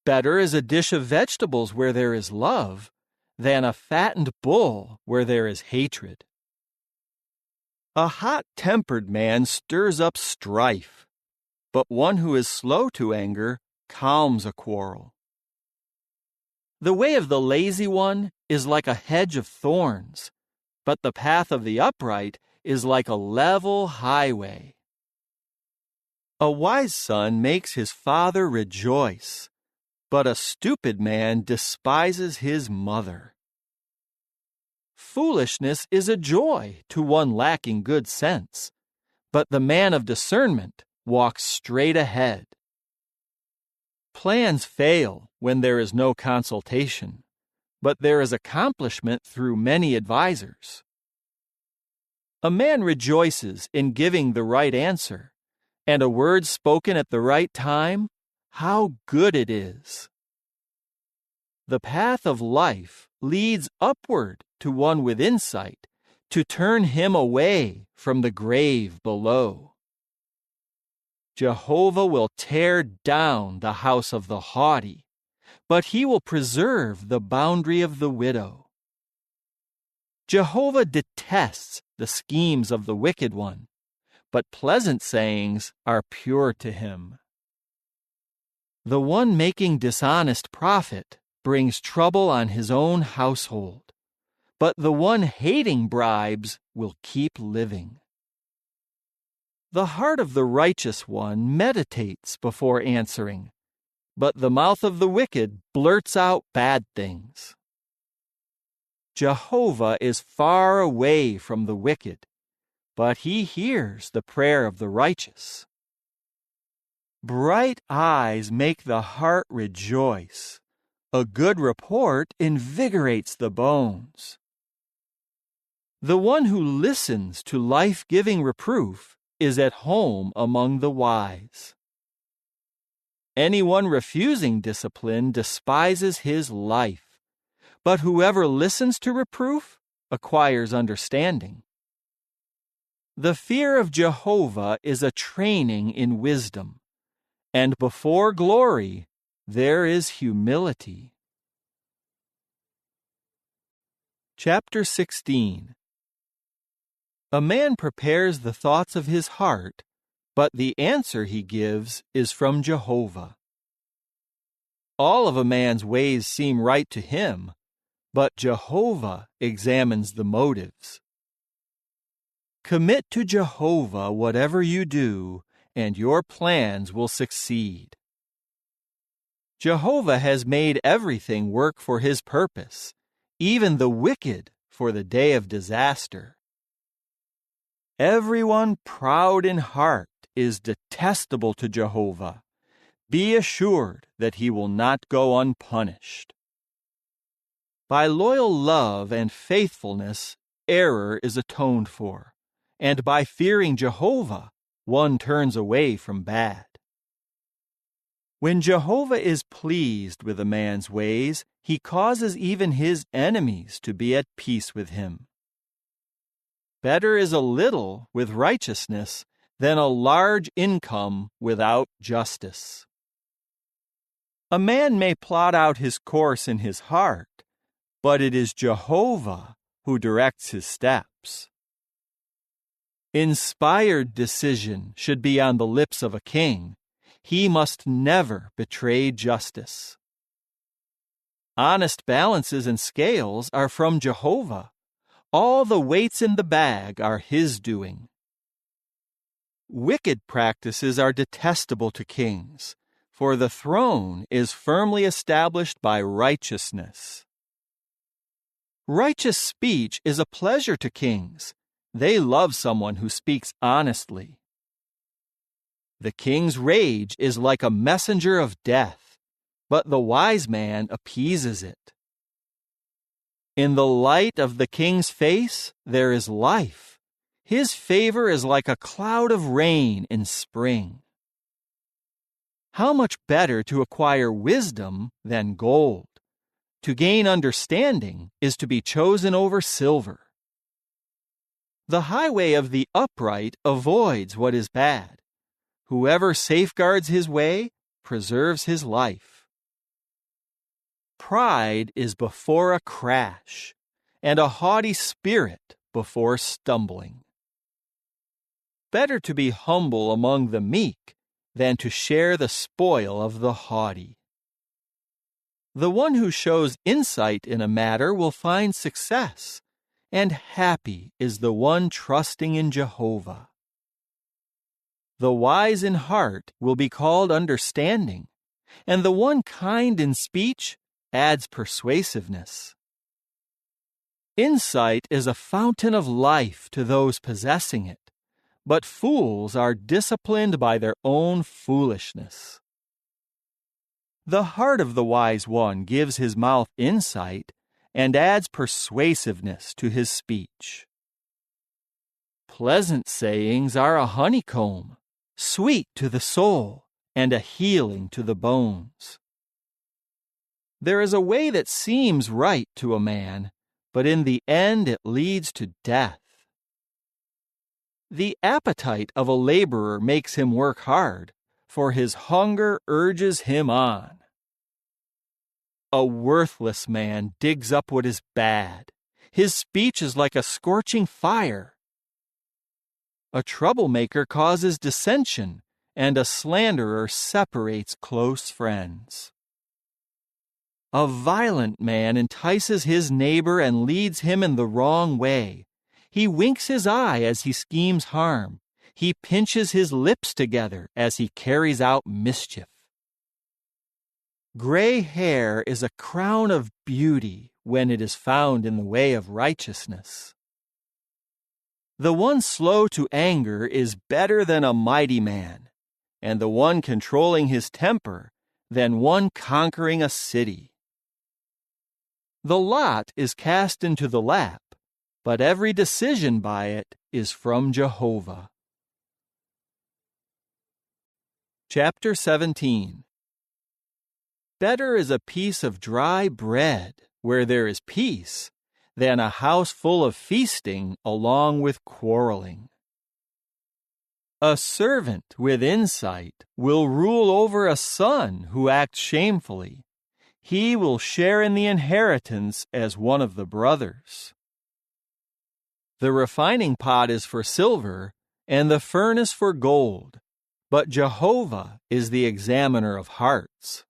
Better is a dish of vegetables where there is love than a fattened bull where there is hatred. A hot-tempered man stirs up strife, but one who is slow to anger calms a quarrel. The way of the lazy one is like a hedge of thorns, but the path of the upright is like a level highway. A wise son makes his father rejoice, but a stupid man despises his mother. Foolishness is a joy to one lacking good sense, but the man of discernment walks straight ahead. Plans fail when there is no consultation, but there is accomplishment through many advisers. A man rejoices in giving the right answer, and a word spoken at the right time, how good it is. The path of life leads upward to one with insight, to turn him away from the grave below. Jehovah will tear down the house of the haughty, but he will preserve the boundary of the widow. Jehovah detests the schemes of the wicked one, but pleasant sayings are pure to him. The one making dishonest profit brings trouble on his own household, but the one hating bribes will keep living. The heart of the righteous one meditates before answering, but the mouth of the wicked blurts out bad things. Jehovah is far away from the wicked, but he hears the prayer of the righteous. Bright eyes make the heart rejoice. A good report invigorates the bones. The one who listens to life-giving reproof is at home among the wise. Anyone refusing discipline despises his life, but whoever listens to reproof acquires understanding. The fear of Jehovah is a training in wisdom, and before glory there is humility. Chapter 16. A man prepares the thoughts of his heart, but the answer he gives is from Jehovah. All of a man's ways seem right to him, but Jehovah examines the motives. Commit to Jehovah whatever you do, and your plans will succeed. Jehovah has made everything work for his purpose, even the wicked for the day of disaster. Everyone proud in heart is detestable to Jehovah. Be assured that he will not go unpunished. By loyal love and faithfulness, error is atoned for, and by fearing Jehovah, one turns away from bad. When Jehovah is pleased with a man's ways, he causes even his enemies to be at peace with him. Better is a little with righteousness than a large income without justice. A man may plot out his course in his heart, but it is Jehovah who directs his steps. Inspired decision should be on the lips of a king. He must never betray justice. Honest balances and scales are from Jehovah. All the weights in the bag are his doing. Wicked practices are detestable to kings, for the throne is firmly established by righteousness. Righteous speech is a pleasure to kings. They love someone who speaks honestly. The king's rage is like a messenger of death, but the wise man appeases it. In the light of the king's face there is life. His favor is like a cloud of rain in spring. How much better to acquire wisdom than gold. To gain understanding is to be chosen over silver. The highway of the upright avoids what is bad. Whoever safeguards his way preserves his life. Pride is before a crash, and a haughty spirit before stumbling. Better to be humble among the meek than to share the spoil of the haughty. The one who shows insight in a matter will find success, and happy is the one trusting in Jehovah. The wise in heart will be called understanding, and the one kind in speech adds persuasiveness. Insight is a fountain of life to those possessing it, but fools are disciplined by their own foolishness. The heart of the wise one gives his mouth insight and adds persuasiveness to his speech. Pleasant sayings are a honeycomb, sweet to the soul and a healing to the bones. There is a way that seems right to a man, but in the end it leads to death. The appetite of a laborer makes him work hard, for his hunger urges him on. A worthless man digs up what is bad. His speech is like a scorching fire. A troublemaker causes dissension, and a slanderer separates close friends. A violent man entices his neighbor and leads him in the wrong way. He winks his eye as he schemes harm. He pinches his lips together as he carries out mischief. Gray hair is a crown of beauty when it is found in the way of righteousness. The one slow to anger is better than a mighty man, and the one controlling his temper than one conquering a city. The lot is cast into the lap, but every decision by it is from Jehovah. Chapter 17. Better is a piece of dry bread where there is peace than a house full of feasting along with quarreling. A servant with insight will rule over a son who acts shamefully. he will share in the inheritance as one of the brothers. The refining pot is for silver, and the furnace for gold, but Jehovah is the examiner of hearts.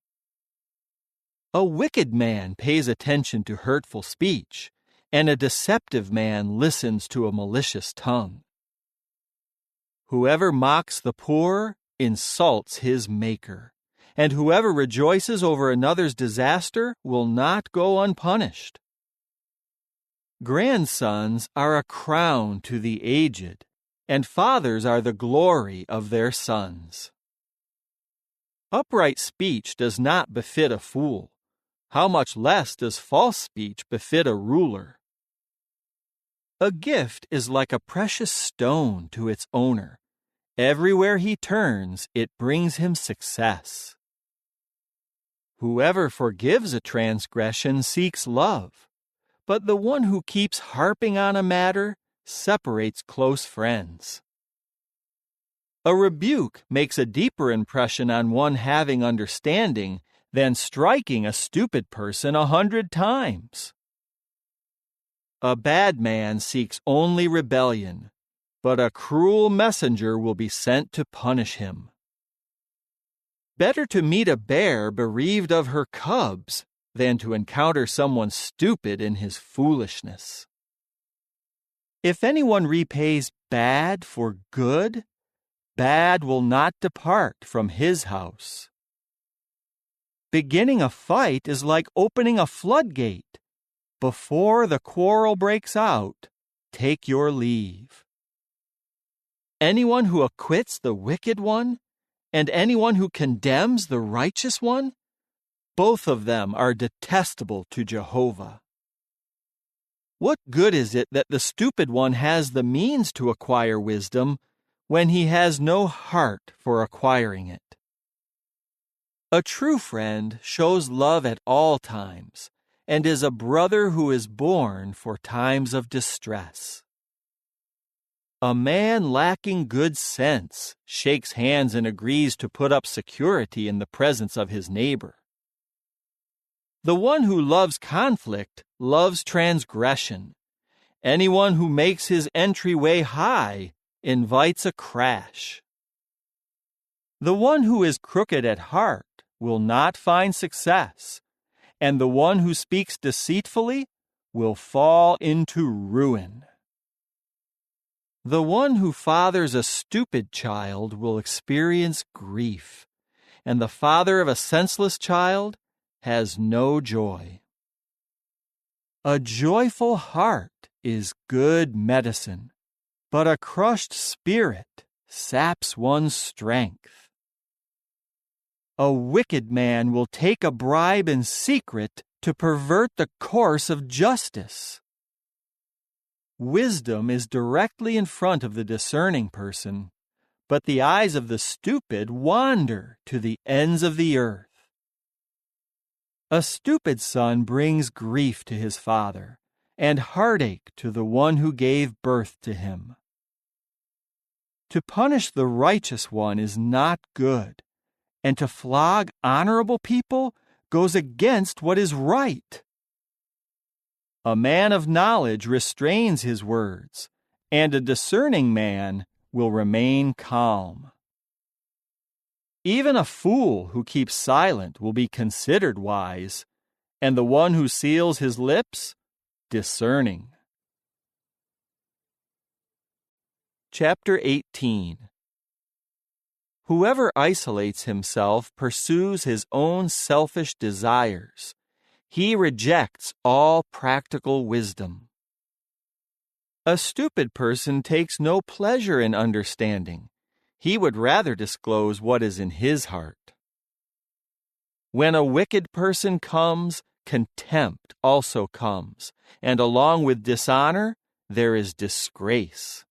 A wicked man pays attention to hurtful speech, and a deceptive man listens to a malicious tongue. Whoever mocks the poor insults his Maker, and whoever rejoices over another's disaster will not go unpunished. Grandsons are a crown to the aged, and fathers are the glory of their sons. Upright speech does not befit a fool. How much less does false speech befit a ruler? A gift is like a precious stone to its owner. Everywhere he turns, it brings him success. Whoever forgives a transgression seeks love, but the one who keeps harping on a matter separates close friends. A rebuke makes a deeper impression on one having understanding than striking a stupid person 100 times. A bad man seeks only rebellion, but a cruel messenger will be sent to punish him. Better to meet a bear bereaved of her cubs than to encounter someone stupid in his foolishness. If anyone repays bad for good, bad will not depart from his house. Beginning a fight is like opening a floodgate. Before the quarrel breaks out, take your leave. Anyone who acquits the wicked one, and anyone who condemns the righteous one, both of them are detestable to Jehovah. What good is it that the stupid one has the means to acquire wisdom when he has no heart for acquiring it? A true friend shows love at all times, and is a brother who is born for times of distress. A man lacking good sense shakes hands and agrees to put up security in the presence of his neighbor. The one who loves conflict loves transgression. Anyone who makes his entryway high invites a crash. The one who is crooked at heart will not find success, and the one who speaks deceitfully will fall into ruin. The one who fathers a stupid child will experience grief, and the father of a senseless child has no joy. A joyful heart is good medicine, but a crushed spirit saps one's strength. A wicked man will take a bribe in secret to pervert the course of justice. Wisdom is directly in front of the discerning person, but the eyes of the stupid wander to the ends of the earth. A stupid son brings grief to his father, and heartache to the one who gave birth to him. To punish the righteous one is not good, and to flog honorable people goes against what is right. A man of knowledge restrains his words, and a discerning man will remain calm. Even a fool who keeps silent will be considered wise, and the one who seals his lips, discerning. Chapter 18. Whoever isolates himself pursues his own selfish desires. He rejects all practical wisdom. A stupid person takes no pleasure in understanding. He would rather disclose what is in his heart. When a wicked person comes, contempt also comes, and along with dishonor, there is disgrace.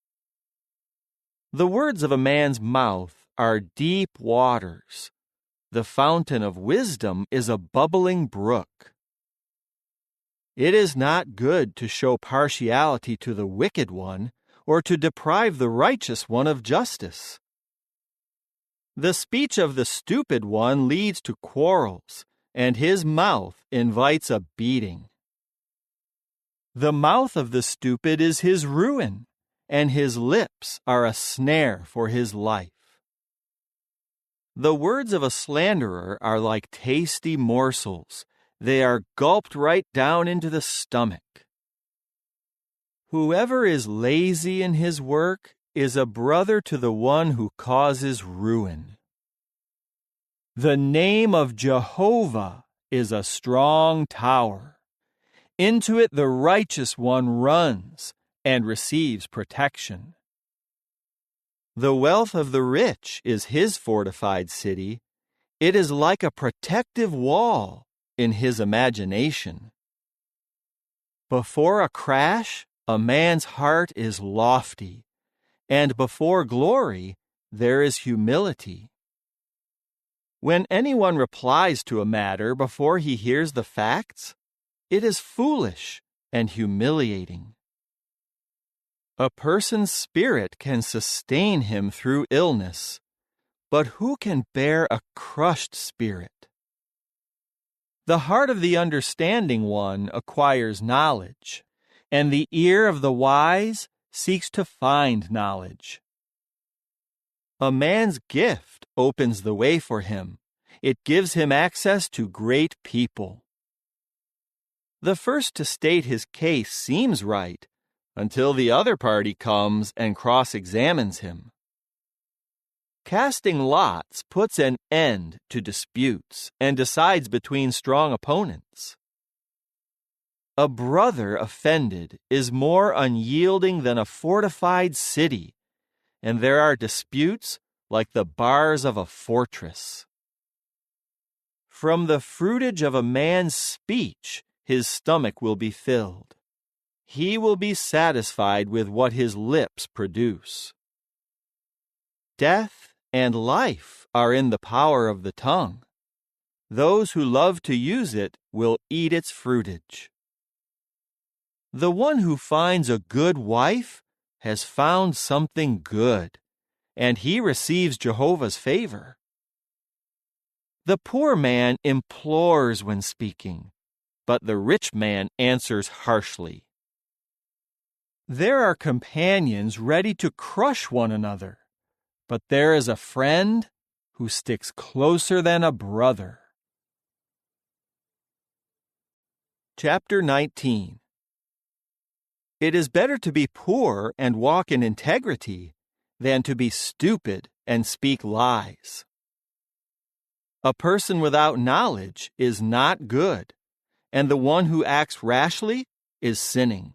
The words of a man's mouth are deep waters. The fountain of wisdom is a bubbling brook. It is not good to show partiality to the wicked one, or to deprive the righteous one of justice. The speech of the stupid one leads to quarrels, and his mouth invites a beating. The mouth of the stupid is his ruin, and his lips are a snare for his life. The words of a slanderer are like tasty morsels. They are gulped right down into the stomach. Whoever is lazy in his work is a brother to the one who causes ruin. The name of Jehovah is a strong tower. Into it the righteous one runs and receives protection. The wealth of the rich is his fortified city. It is like a protective wall in his imagination. Before a crash, a man's heart is lofty, and before glory, there is humility. When anyone replies to a matter before he hears the facts, it is foolish and humiliating. A person's spirit can sustain him through illness, but who can bear a crushed spirit? The heart of the understanding one acquires knowledge, and the ear of the wise seeks to find knowledge. A man's gift opens the way for him. It gives him access to great people. The first to state his case seems right until the other party comes and cross-examines him. Casting lots puts an end to disputes and decides between strong opponents. A brother offended is more unyielding than a fortified city, and there are disputes like the bars of a fortress. From the fruitage of a man's speech, his stomach will be filled. He will be satisfied with what his lips produce. Death and life are in the power of the tongue. Those who love to use it will eat its fruitage. The one who finds a good wife has found something good, and he receives Jehovah's favor. The poor man implores when speaking, but the rich man answers harshly. There are companions ready to crush one another, but there is a friend who sticks closer than a brother. Chapter 19. It is better to be poor and walk in integrity than to be stupid and speak lies. A person without knowledge is not good, and the one who acts rashly is sinning.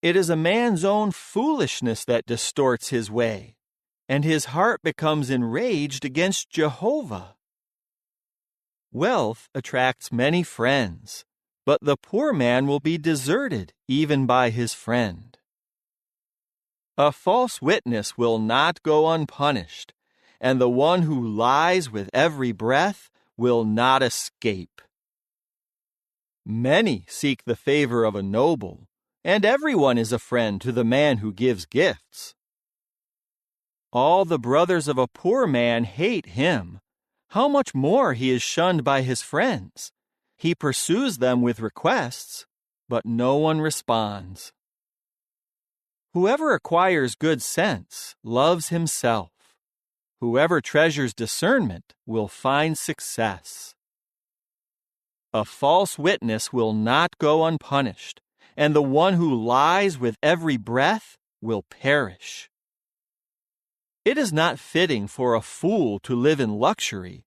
It is a man's own foolishness that distorts his way, and his heart becomes enraged against Jehovah. Wealth attracts many friends, but the poor man will be deserted even by his friend. A false witness will not go unpunished, and the one who lies with every breath will not escape. Many seek the favor of a noble, and everyone is a friend to the man who gives gifts. All the brothers of a poor man hate him. How much more he is shunned by his friends. He pursues them with requests, but no one responds. Whoever acquires good sense loves himself. Whoever treasures discernment will find success. A false witness will not go unpunished, and the one who lies with every breath will perish. It is not fitting for a fool to live in luxury.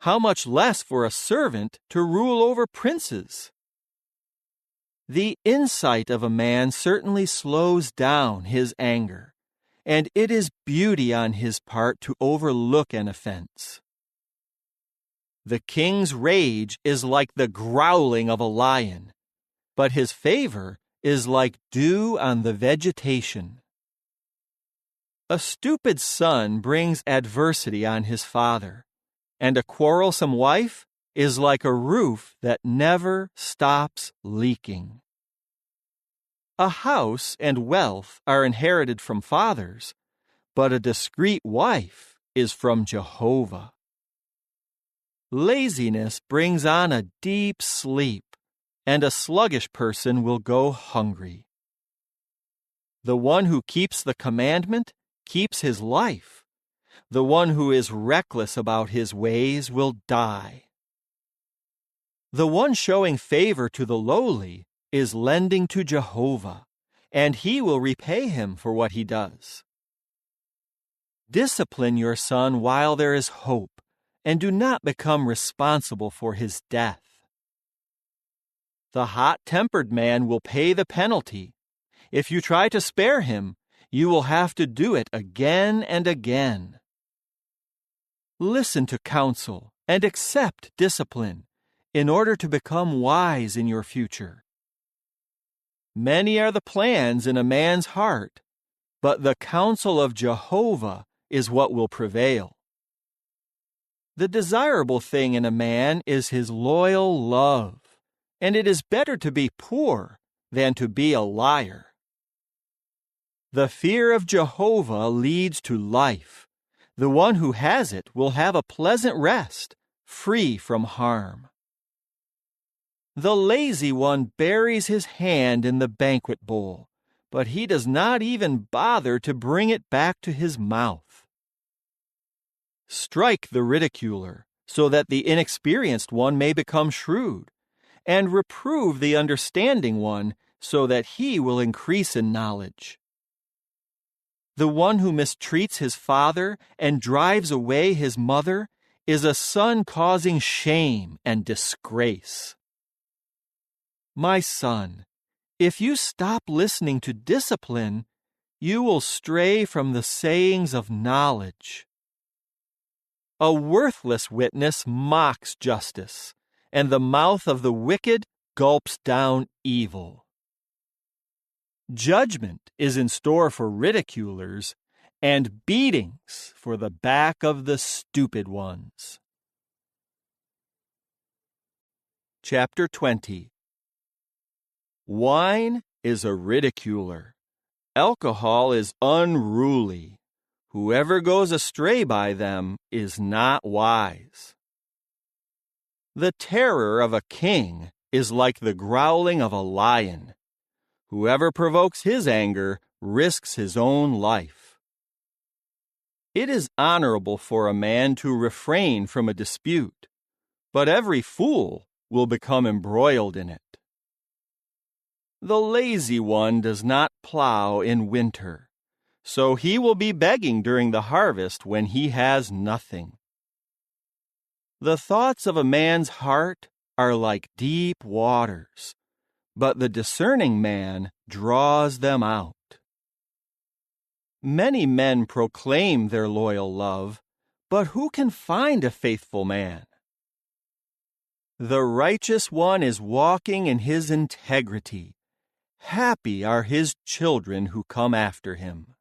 How much less for a servant to rule over princes? The insight of a man certainly slows down his anger, and it is beauty on his part to overlook an offense. The king's rage is like the growling of a lion, but his favor is like dew on the vegetation. A stupid son brings adversity on his father, and a quarrelsome wife is like a roof that never stops leaking. A house and wealth are inherited from fathers, but a discreet wife is from Jehovah. Laziness brings on a deep sleep, and a sluggish person will go hungry. The one who keeps the commandment keeps his life. The one who is reckless about his ways will die. The one showing favor to the lowly is lending to Jehovah, and he will repay him for what he does. Discipline your son while there is hope, and do not become responsible for his death. The hot-tempered man will pay the penalty. If you try to spare him, you will have to do it again and again. Listen to counsel and accept discipline in order to become wise in your future. Many are the plans in a man's heart, but the counsel of Jehovah is what will prevail. The desirable thing in a man is his loyal love, and it is better to be poor than to be a liar. The fear of Jehovah leads to life. The one who has it will have a pleasant rest, free from harm. The lazy one buries his hand in the banquet bowl, but he does not even bother to bring it back to his mouth. Strike the ridiculer, so that the inexperienced one may become shrewd, and reprove the understanding one, so that he will increase in knowledge. The one who mistreats his father and drives away his mother is a son causing shame and disgrace. My son, if you stop listening to discipline, you will stray from the sayings of knowledge. A worthless witness mocks justice, and the mouth of the wicked gulps down evil. Judgment is in store for ridiculers, and beatings for the back of the stupid ones. Chapter 20. Wine is a ridiculer. Alcohol is unruly. Whoever goes astray by them is not wise. The terror of a king is like the growling of a lion. Whoever provokes his anger risks his own life. It is honorable for a man to refrain from a dispute, but every fool will become embroiled in it. The lazy one does not plow in winter, so he will be begging during the harvest when he has nothing. The thoughts of a man's heart are like deep waters, but the discerning man draws them out. Many men proclaim their loyal love, but who can find a faithful man? The righteous one is walking in his integrity. Happy are his children who come after him.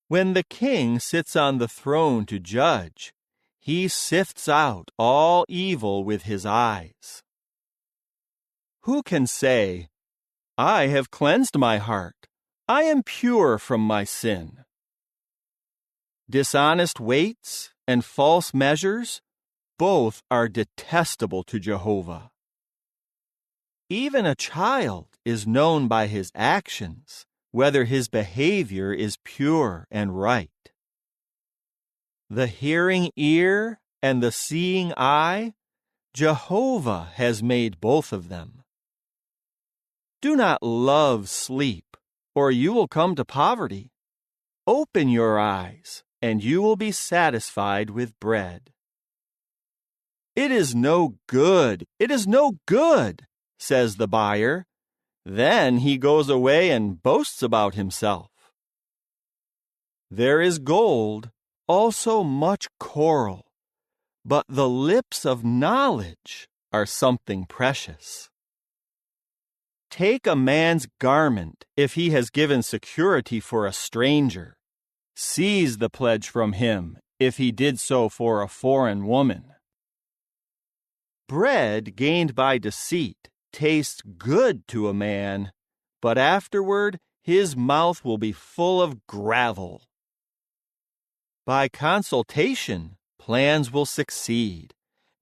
When the king sits on the throne to judge, he sifts out all evil with his eyes. Who can say, I have cleansed my heart, I am pure from my sin? Dishonest weights and false measures, both are detestable to Jehovah. Even a child is known by his actions, whether his behavior is pure and right. The hearing ear and the seeing eye, Jehovah has made both of them. Do not love sleep, or you will come to poverty. Open your eyes, and you will be satisfied with bread. It is no good, says the buyer. Then he goes away and boasts about himself. There is gold, also much coral, but the lips of knowledge are something precious. Take a man's garment if he has given security for a stranger. Seize the pledge from him if he did so for a foreign woman. Bread gained by deceit tastes good to a man, but afterward his mouth will be full of gravel. By consultation, plans will succeed,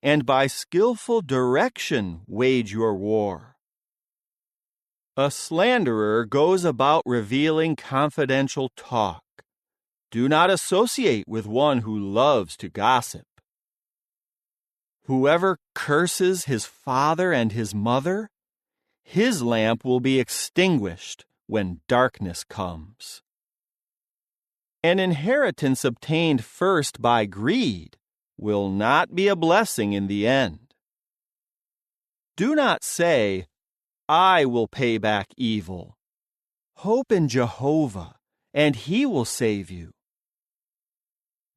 and by skillful direction wage your war. A slanderer goes about revealing confidential talk. Do not associate with one who loves to gossip. Whoever curses his father and his mother, his lamp will be extinguished when darkness comes. An inheritance obtained first by greed will not be a blessing in the end. Do not say, I will pay back evil. Hope in Jehovah, and he will save you.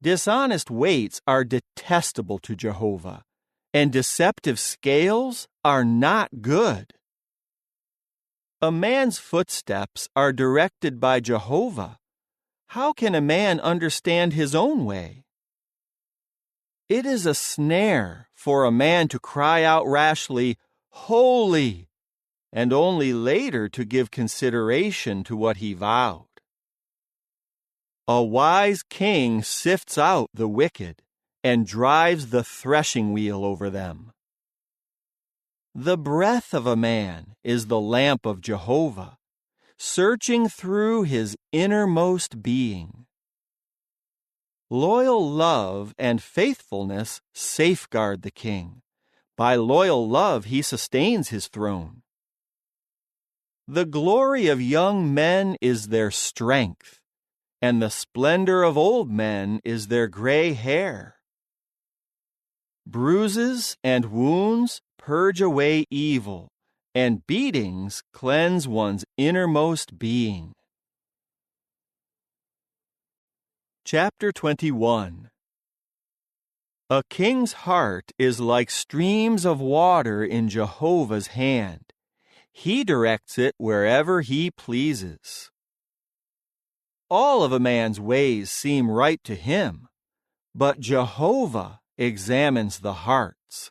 Dishonest weights are detestable to Jehovah, and deceptive scales are not good. A man's footsteps are directed by Jehovah. How can a man understand his own way? It is a snare for a man to cry out rashly, Holy, and only later to give consideration to what he vowed. A wise king sifts out the wicked and drives the threshing wheel over them. The breath of a man is the lamp of Jehovah, searching through his innermost being. Loyal love and faithfulness safeguard the king. By loyal love he sustains his throne. The glory of young men is their strength, and the splendor of old men is their gray hair. Bruises and wounds purge away evil, and beatings cleanse one's innermost being. Chapter 21. A king's heart is like streams of water in Jehovah's hand. He directs it wherever he pleases. All of a man's ways seem right to him, but Jehovah examines the hearts.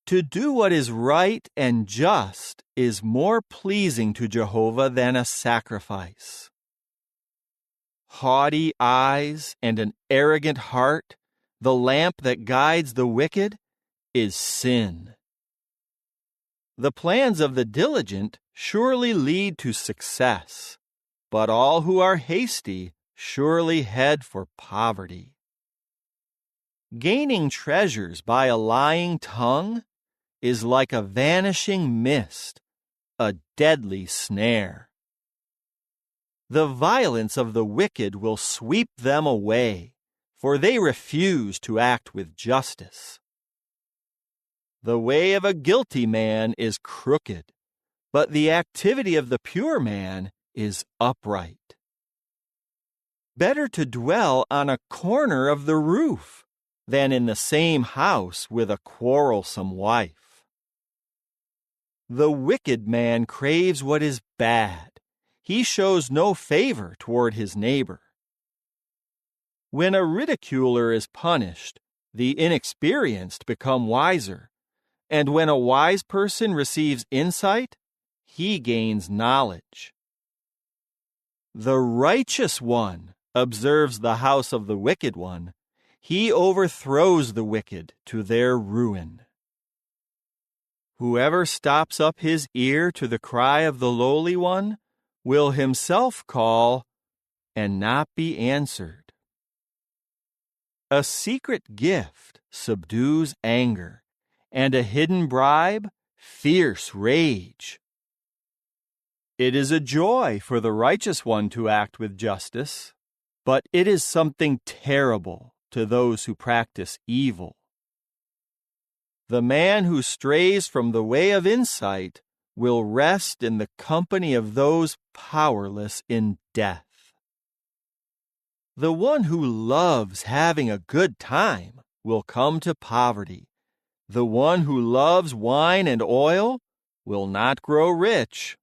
To do what is right and just is more pleasing to Jehovah than a sacrifice. Haughty eyes and an arrogant heart, the lamp that guides the wicked, is sin. The plans of the diligent surely lead to success, but all who are hasty surely head for poverty. Gaining treasures by a lying tongue is like a vanishing mist, a deadly snare. The violence of the wicked will sweep them away, for they refuse to act with justice. The way of a guilty man is crooked, but the activity of the pure man is upright. Better to dwell on a corner of the roof than in the same house with a quarrelsome wife. The wicked man craves what is bad. He shows no favor toward his neighbor. When a ridiculer is punished, the inexperienced become wiser, and when a wise person receives insight, he gains knowledge. The righteous one observes the house of the wicked one. He overthrows the wicked to their ruin. Whoever stops up his ear to the cry of the lowly one will himself call and not be answered. A secret gift subdues anger, and a hidden bribe, fierce rage. It is a joy for the righteous one to act with justice, but it is something terrible to those who practice evil. The man who strays from the way of insight will rest in the company of those powerless in death. The one who loves having a good time will come to poverty. The one who loves wine and oil will not grow rich.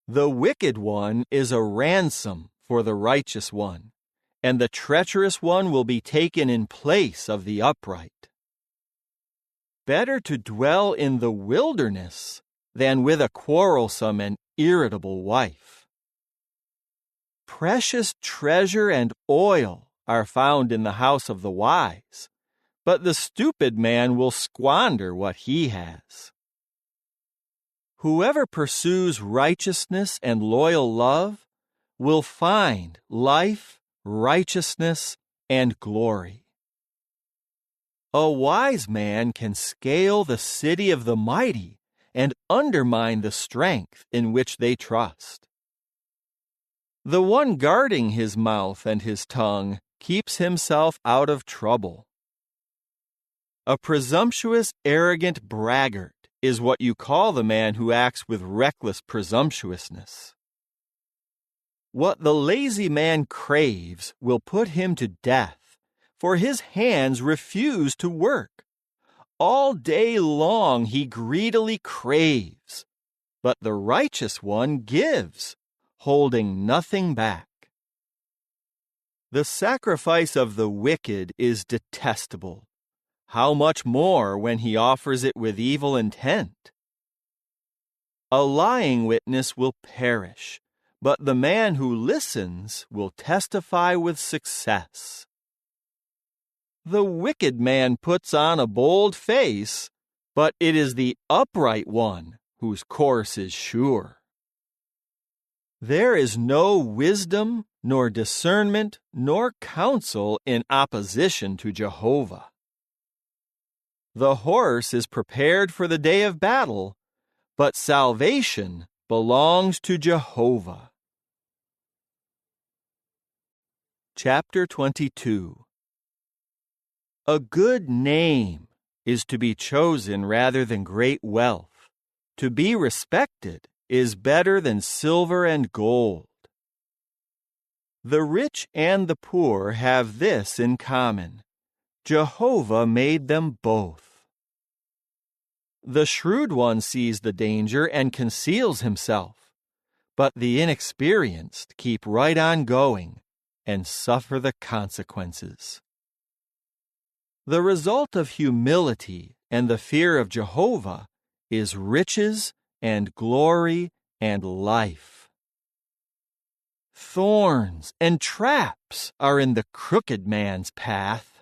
The wicked one is a ransom for the righteous one, and the treacherous one will be taken in place of the upright. Better to dwell in the wilderness than with a quarrelsome and irritable wife. Precious treasure and oil are found in the house of the wise, but the stupid man will squander what he has. Whoever pursues righteousness and loyal love will find life, righteousness, and glory. A wise man can scale the city of the mighty and undermine the strength in which they trust. The one guarding his mouth and his tongue keeps himself out of trouble. A presumptuous, arrogant braggart is what you call the man who acts with reckless presumptuousness. What the lazy man craves will put him to death, for his hands refuse to work. All day long he greedily craves, but the righteous one gives, holding nothing back. The sacrifice of the wicked is detestable. How much more when he offers it with evil intent? A lying witness will perish, but the man who listens will testify with success. The wicked man puts on a bold face, but it is the upright one whose course is sure. There is no wisdom, nor discernment, nor counsel in opposition to Jehovah. The horse is prepared for the day of battle, but salvation belongs to Jehovah. Chapter 22. A good name is to be chosen rather than great wealth. To be respected is better than silver and gold. The rich and the poor have this in common: Jehovah made them both. The shrewd one sees the danger and conceals himself, but the inexperienced keep right on going and suffer the consequences. The result of humility and the fear of Jehovah is riches and glory and life. Thorns and traps are in the crooked man's path,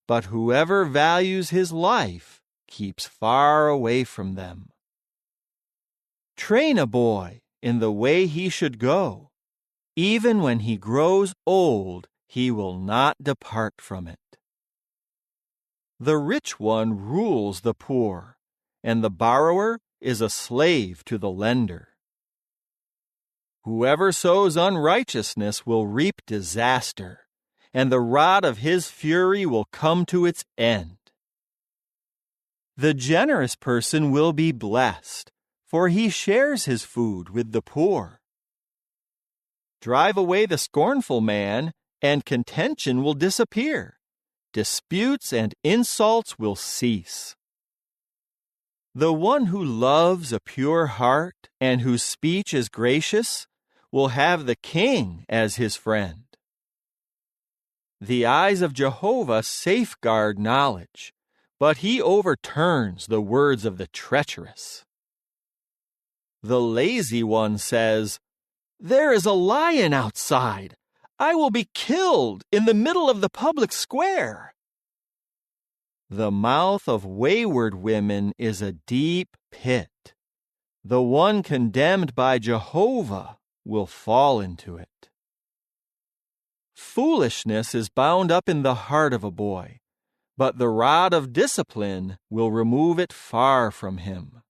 but whoever values his life keeps far away from them. Train a boy in the way he should go. Even when he grows old, he will not depart from it. The rich one rules the poor, and the borrower is a slave to the lender. Whoever sows unrighteousness will reap disaster, and the rod of his fury will come to its end. The generous person will be blessed, for he shares his food with the poor. Drive away the scornful man, and contention will disappear. Disputes and insults will cease. The one who loves a pure heart and whose speech is gracious will have the king as his friend. The eyes of Jehovah safeguard knowledge, but he overturns the words of the treacherous. The lazy one says, "There is a lion outside. I will be killed in the middle of the public square." The mouth of wayward women is a deep pit. The one condemned by Jehovah will fall into it. Foolishness is bound up in the heart of a boy, but the rod of discipline will remove it far from him.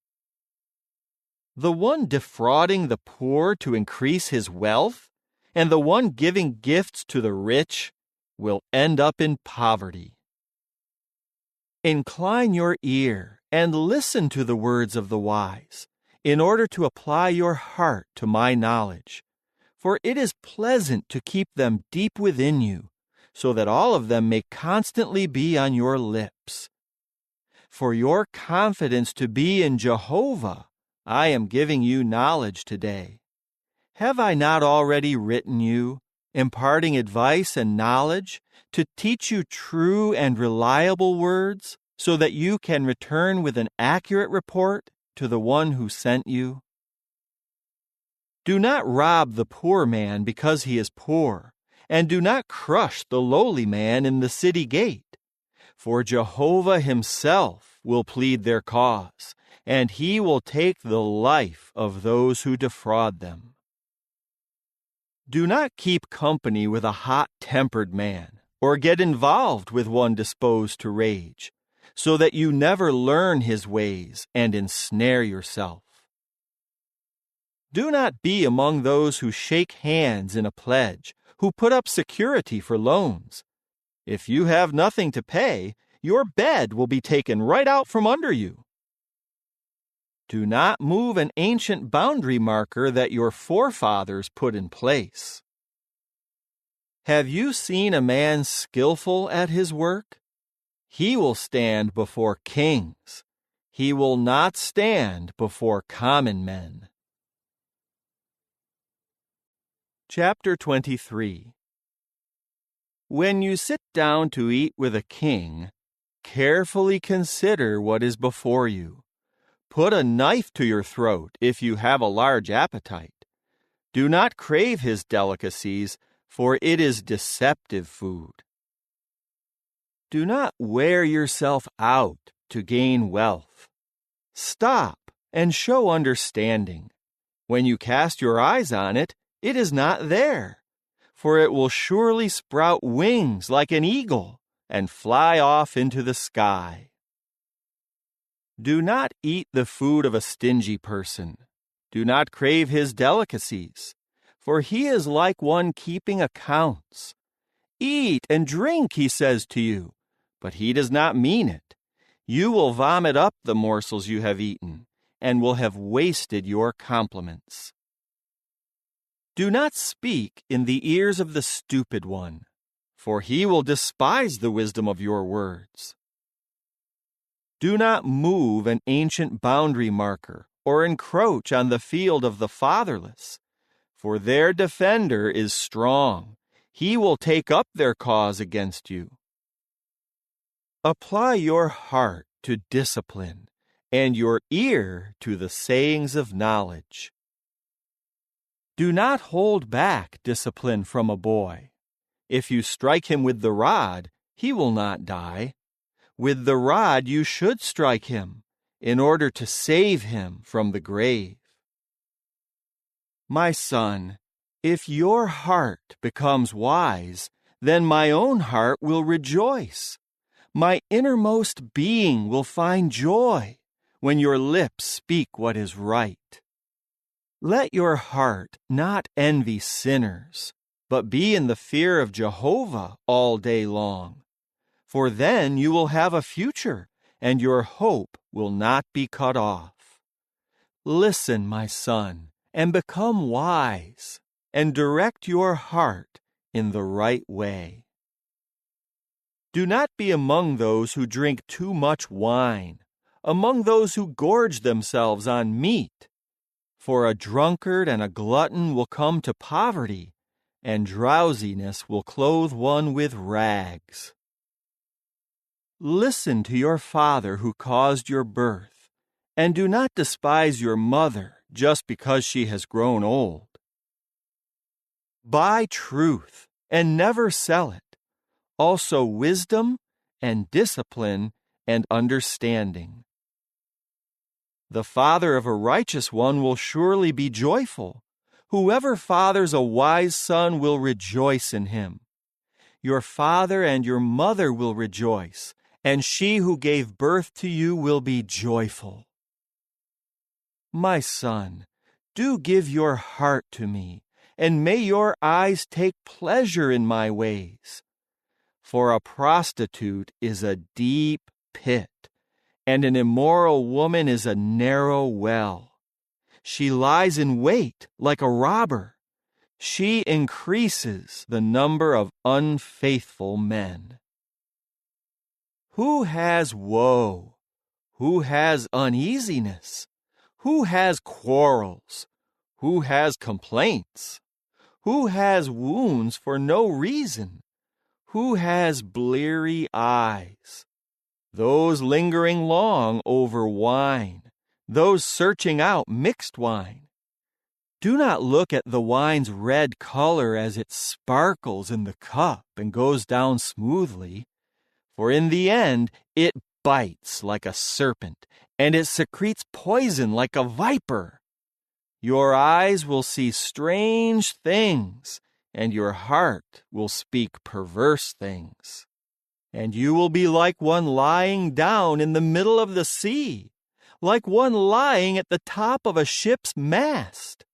The one defrauding the poor to increase his wealth, and the one giving gifts to the rich will end up in poverty. Incline your ear and listen to the words of the wise, in order to apply your heart to my knowledge, for it is pleasant to keep them deep within you, so that all of them may constantly be on your lips. For your confidence to be in Jehovah, I am giving you knowledge today. Have I not already written you, imparting advice and knowledge, to teach you true and reliable words, so that you can return with an accurate report to the one who sent you? Do not rob the poor man because he is poor, and do not crush the lowly man in the city gate. For Jehovah himself will plead their cause, and he will take the life of those who defraud them. Do not keep company with a hot-tempered man, or get involved with one disposed to rage, so that you never learn his ways and ensnare yourself. Do not be among those who shake hands in a pledge, who put up security for loans. If you have nothing to pay, your bed will be taken right out from under you. Do not move an ancient boundary marker that your forefathers put in place. Have you seen a man skillful at his work? He will stand before kings. He will not stand before common men. Chapter 23. When you sit down to eat with a king, carefully consider what is before you. Put a knife to your throat if you have a large appetite. Do not crave his delicacies, for it is deceptive food. Do not wear yourself out to gain wealth. Stop and show understanding. When you cast your eyes on it, it is not there, for it will surely sprout wings like an eagle and fly off into the sky. Do not eat the food of a stingy person. Do not crave his delicacies, for he is like one keeping accounts. Eat and drink, he says to you, but he does not mean it. You will vomit up the morsels you have eaten, and will have wasted your compliments. Do not speak in the ears of the stupid one, for he will despise the wisdom of your words. Do not move an ancient boundary marker or encroach on the field of the fatherless, for their defender is strong. He will take up their cause against you. Apply your heart to discipline and your ear to the sayings of knowledge. Do not hold back discipline from a boy. If you strike him with the rod, he will not die. With the rod you should strike him, in order to save him from the grave. My son, if your heart becomes wise, then my own heart will rejoice. My innermost being will find joy when your lips speak what is right. Let your heart not envy sinners, but be in the fear of Jehovah all day long. For then you will have a future, and your hope will not be cut off. Listen, my son, and become wise, and direct your heart in the right way. Do not be among those who drink too much wine, among those who gorge themselves on meat. For a drunkard and a glutton will come to poverty, and drowsiness will clothe one with rags. Listen to your father who caused your birth, and do not despise your mother just because she has grown old. Buy truth and never sell it, also wisdom and discipline and understanding. The father of a righteous one will surely be joyful. Whoever fathers a wise son will rejoice in him. Your father and your mother will rejoice, and she who gave birth to you will be joyful. My son, do give your heart to me, and may your eyes take pleasure in my ways. For a prostitute is a deep pit, and an immoral woman is a narrow well. She lies in wait like a robber. She increases the number of unfaithful men. Who has woe? Who has uneasiness? Who has quarrels? Who has complaints? Who has wounds for no reason? Who has bleary eyes? Those lingering long over wine, those searching out mixed wine. Do not look at the wine's red color as it sparkles in the cup and goes down smoothly, for in the end it bites like a serpent, and it secretes poison like a viper. Your eyes will see strange things, and your heart will speak perverse things. And you will be like one lying down in the middle of the sea, like one lying at the top of a ship's mast.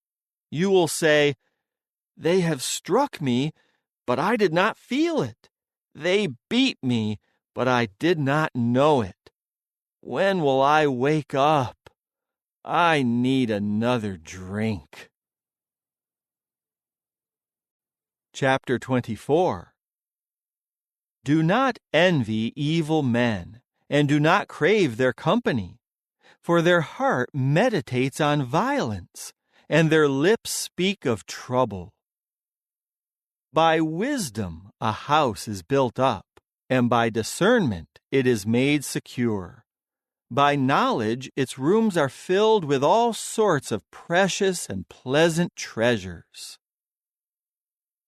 You will say, "They have struck me, but I did not feel it. They beat me, but I did not know it. When will I wake up? I need another drink." Chapter 24. Do not envy evil men, and do not crave their company, for their heart meditates on violence, and their lips speak of trouble. By wisdom a house is built up, and by discernment it is made secure. By knowledge its rooms are filled with all sorts of precious and pleasant treasures.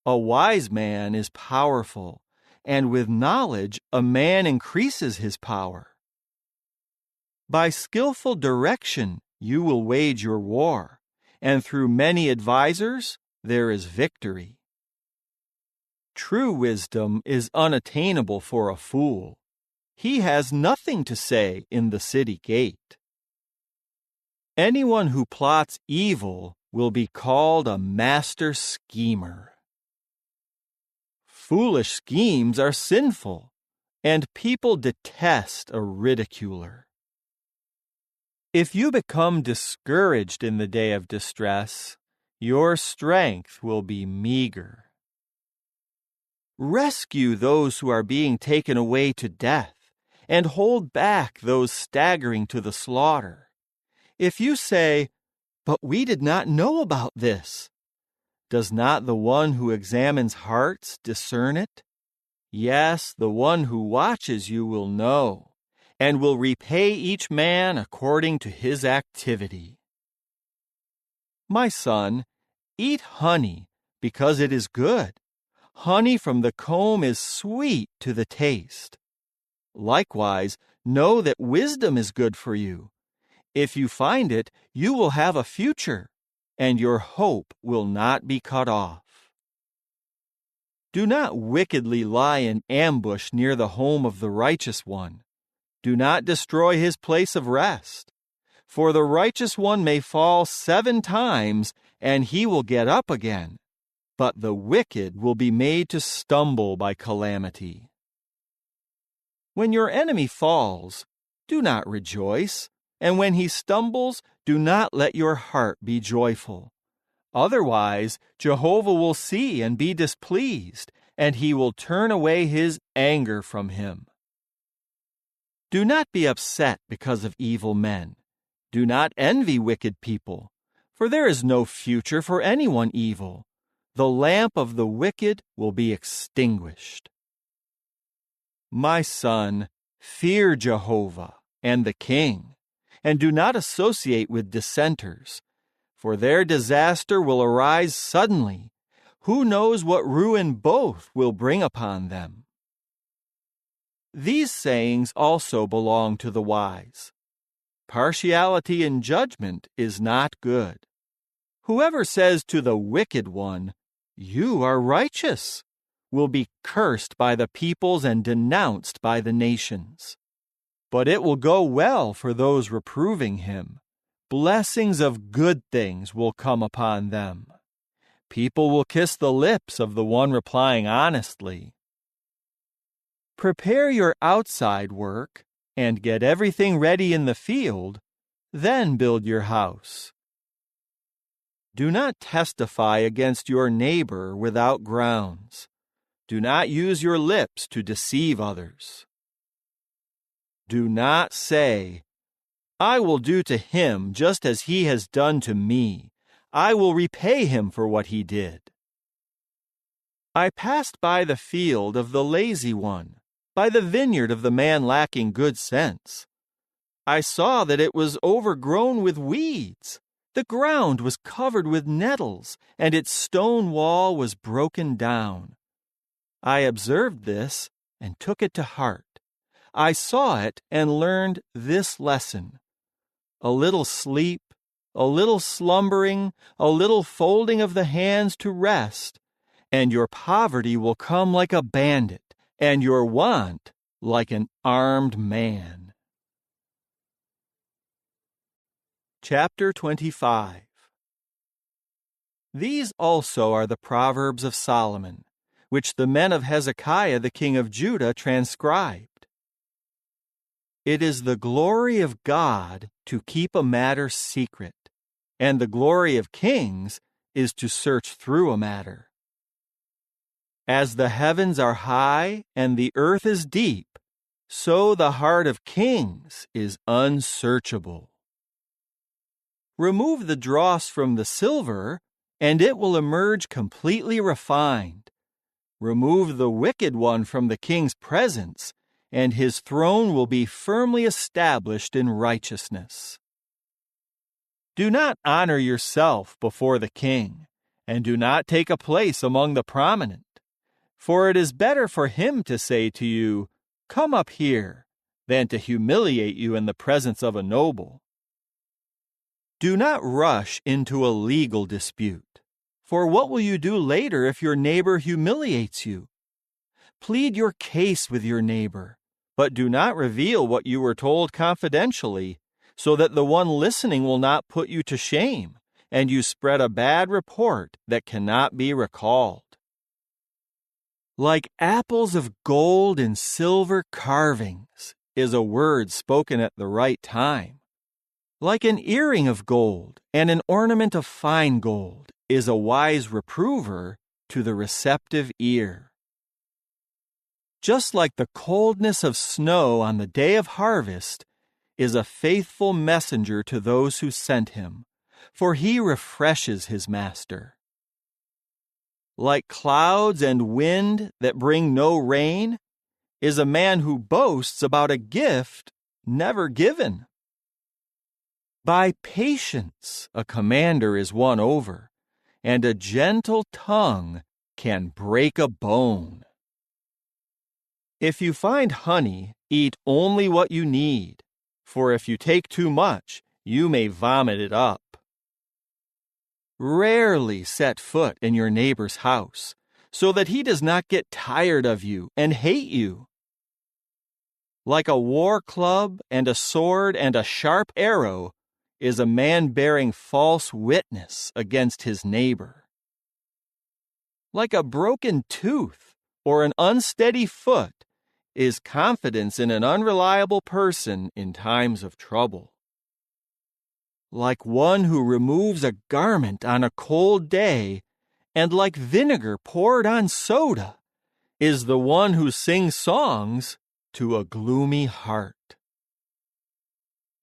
A wise man is powerful, and with knowledge a man increases his power. By skillful direction you will wage your war, and through many advisers there is victory. True wisdom is unattainable for a fool. He has nothing to say in the city gate. Anyone who plots evil will be called a master schemer. Foolish schemes are sinful, and people detest a ridiculer. If you become discouraged in the day of distress, your strength will be meager. Rescue those who are being taken away to death, and hold back those staggering to the slaughter. If you say, "But we did not know about this," does not the one who examines hearts discern it? Yes, the one who watches you will know, and will repay each man according to his activity. My son, eat honey, because it is good. Honey from the comb is sweet to the taste. Likewise, know that wisdom is good for you. If you find it, you will have a future, and your hope will not be cut off. Do not wickedly lie in ambush near the home of the righteous one. Do not destroy his place of rest. For the righteous one may fall 7 times, and he will get up again. But the wicked will be made to stumble by calamity. When your enemy falls, do not rejoice, and when he stumbles, do not let your heart be joyful. Otherwise, Jehovah will see and be displeased, and he will turn away his anger from him. Do not be upset because of evil men. Do not envy wicked people, for there is no future for anyone evil. The lamp of the wicked will be extinguished. My son, fear Jehovah and the king, and do not associate with dissenters, for their disaster will arise suddenly. Who knows what ruin both will bring upon them? These sayings also belong to the wise. Partiality in judgment is not good. Whoever says to the wicked one, "You are righteous," will be cursed by the peoples and denounced by the nations. But it will go well for those reproving him. Blessings of good things will come upon them. People will kiss the lips of the one replying honestly. Prepare your outside work and get everything ready in the field, then build your house. Do not testify against your neighbor without grounds. Do not use your lips to deceive others. Do not say, "I will do to him just as he has done to me. I will repay him for what he did." I passed by the field of the lazy one, by the vineyard of the man lacking good sense. I saw that it was overgrown with weeds, The ground was covered with nettles, and its stone wall was broken down. I observed this and took it to heart. I saw it and learned this lesson. A little sleep, a little slumbering, a little folding of the hands to rest, and your poverty will come like a bandit, and your want like an armed man. Chapter 25. These also are the Proverbs of Solomon, which the men of Hezekiah the king of Judah transcribed. It is the glory of God to keep a matter secret, and the glory of kings is to search through a matter. As the heavens are high and the earth is deep, so the heart of kings is unsearchable. Remove the dross from the silver, and it will emerge completely refined. Remove the wicked one from the king's presence, and his throne will be firmly established in righteousness. Do not honor yourself before the king, and do not take a place among the prominent, for it is better for him to say to you, "Come up here," than to humiliate you in the presence of a noble. Do not rush into a legal dispute, for what will you do later if your neighbor humiliates you? Plead your case with your neighbor, but do not reveal what you were told confidentially, so that the one listening will not put you to shame, and you spread a bad report that cannot be recalled. Like apples of gold and silver carvings is a word spoken at the right time. Like an earring of gold and an ornament of fine gold is a wise reprover to the receptive ear. Just like the coldness of snow on the day of harvest is a faithful messenger to those who sent him, for he refreshes his master. Like clouds and wind that bring no rain is a man who boasts about a gift never given. By patience a commander is won over, and a gentle tongue can break a bone. If you find honey, eat only what you need, for if you take too much, you may vomit it up. Rarely set foot in your neighbor's house, so that he does not get tired of you and hate you. Like a war club and a sword and a sharp arrow is a man bearing false witness against his neighbor. Like a broken tooth or an unsteady foot is confidence in an unreliable person in times of trouble. Like one who removes a garment on a cold day, and like vinegar poured on soda, is the one who sings songs to a gloomy heart.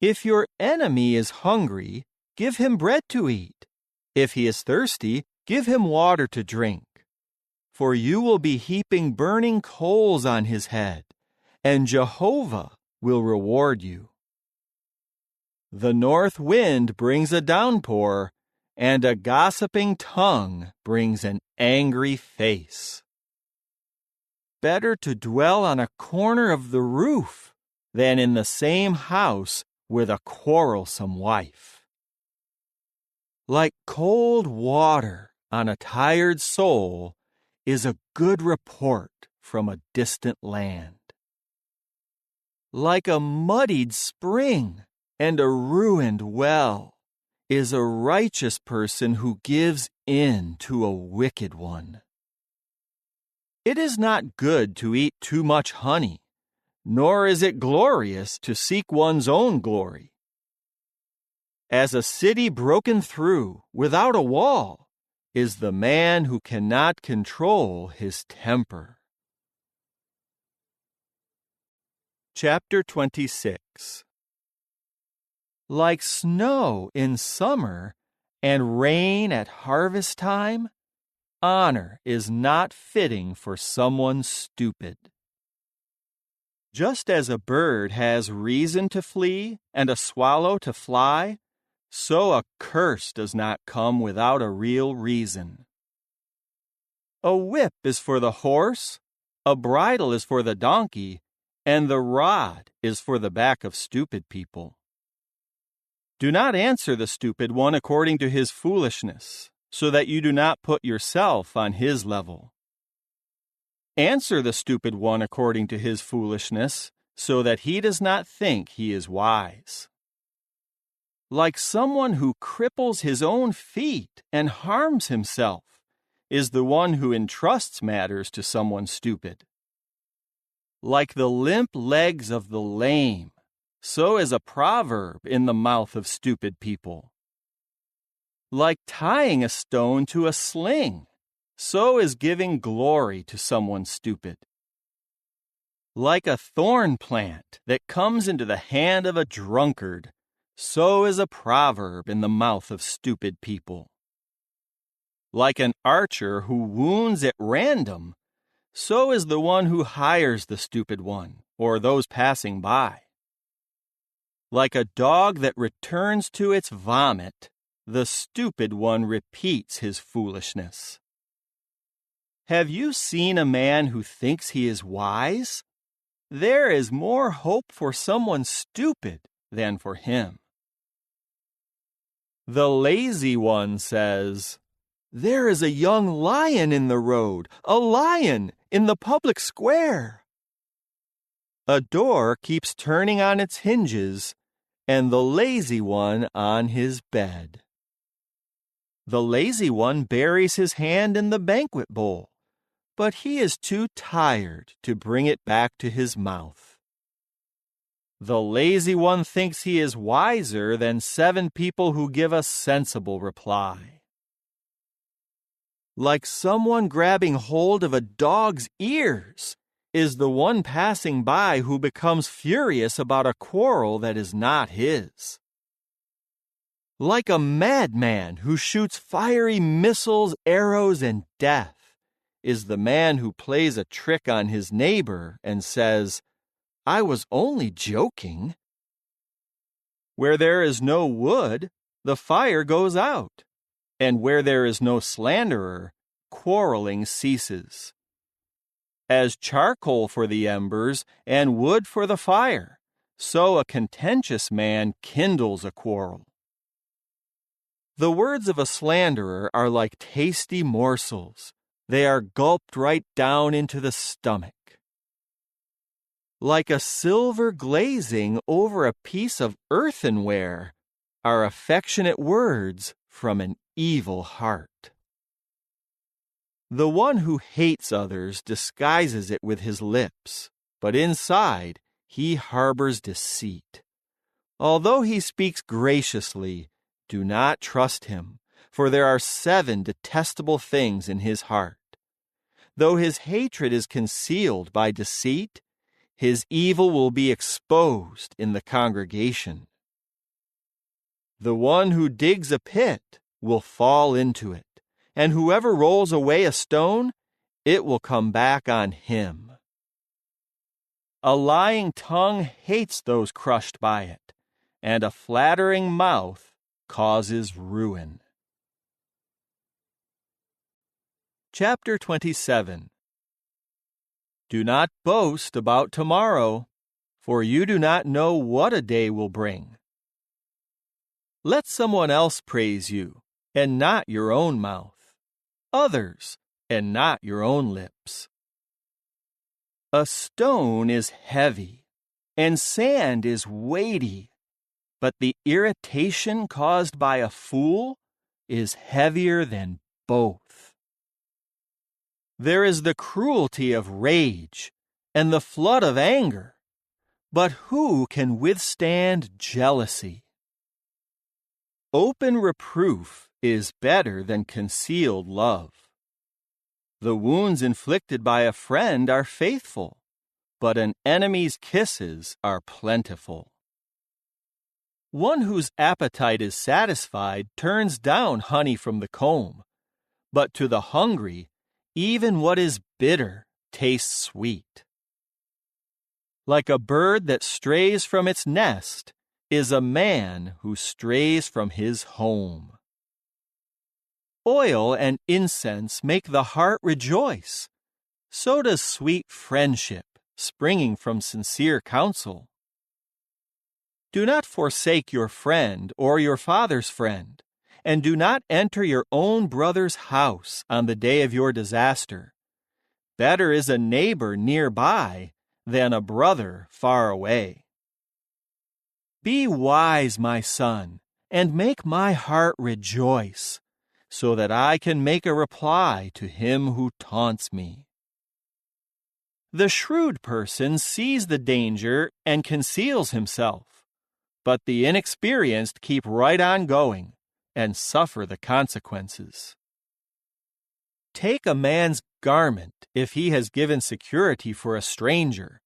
If your enemy is hungry, give him bread to eat. If he is thirsty, give him water to drink. For you will be heaping burning coals on his head, and Jehovah will reward you. The north wind brings a downpour, and a gossiping tongue brings an angry face. Better to dwell on a corner of the roof than in the same house with a quarrelsome wife. Like cold water on a tired soul is a good report from a distant land. Like a muddied spring and a ruined well is a righteous person who gives in to a wicked one. It is not good to eat too much honey, nor is it glorious to seek one's own glory. As a city broken through without a wall is the man who cannot control his temper. Chapter 26. Like snow in summer and rain at harvest time, honor is not fitting for someone stupid. Just as a bird has reason to flee and a swallow to fly, so a curse does not come without a real reason. A whip is for the horse, a bridle is for the donkey, and the rod is for the back of stupid people. Do not answer the stupid one according to his foolishness, so that you do not put yourself on his level. Answer the stupid one according to his foolishness, so that he does not think he is wise. Like someone who cripples his own feet and harms himself is the one who entrusts matters to someone stupid. Like the limp legs of the lame, so is a proverb in the mouth of stupid people. Like tying a stone to a sling, so is giving glory to someone stupid. Like a thorn plant that comes into the hand of a drunkard, so is a proverb in the mouth of stupid people. Like an archer who wounds at random, so is the one who hires the stupid one, or those passing by. Like a dog that returns to its vomit, the stupid one repeats his foolishness. Have you seen a man who thinks he is wise? There is more hope for someone stupid than for him. The lazy one says, "There is a young lion in the road, a lion in the public square." A door keeps turning on its hinges, and the lazy one on his bed. The lazy one buries his hand in the banquet bowl, but he is too tired to bring it back to his mouth. The lazy one thinks he is wiser than 7 people who give a sensible reply. Like someone grabbing hold of a dog's ears is the one passing by who becomes furious about a quarrel that is not his. Like a madman who shoots fiery missiles, arrows, and death is the man who plays a trick on his neighbor and says, "I was only joking." Where there is no wood, the fire goes out, and where there is no slanderer, quarreling ceases. As charcoal for the embers and wood for the fire, so a contentious man kindles a quarrel. The words of a slanderer are like tasty morsels. They are gulped right down into the stomach. Like a silver glazing over a piece of earthenware are affectionate words from an evil heart. The one who hates others disguises it with his lips, but inside he harbors deceit. Although he speaks graciously, do not trust him, for there are 7 detestable things in his heart. Though his hatred is concealed by deceit, his evil will be exposed in the congregation. The one who digs a pit will fall into it, and whoever rolls away a stone, it will come back on him. A lying tongue hates those crushed by it, and a flattering mouth causes ruin. Chapter 27. Do not boast about tomorrow, for you do not know what a day will bring. Let someone else praise you, and not your own mouth, others, and not your own lips. A stone is heavy, and sand is weighty, but the irritation caused by a fool is heavier than both. There is the cruelty of rage and the flood of anger, but who can withstand jealousy? Open reproof is better than concealed love. The wounds inflicted by a friend are faithful, but an enemy's kisses are plentiful. One whose appetite is satisfied turns down honey from the comb, but to the hungry, even what is bitter tastes sweet. Like a bird that strays from its nest, is a man who strays from his home. Oil and incense make the heart rejoice. So does sweet friendship, springing from sincere counsel. Do not forsake your friend or your father's friend, and do not enter your own brother's house on the day of your disaster. Better is a neighbor nearby than a brother far away. Be wise, my son, and make my heart rejoice, so that I can make a reply to him who taunts me. The shrewd person sees the danger and conceals himself, but the inexperienced keep right on going and suffer the consequences. Take a man's garment if he has given security for a stranger.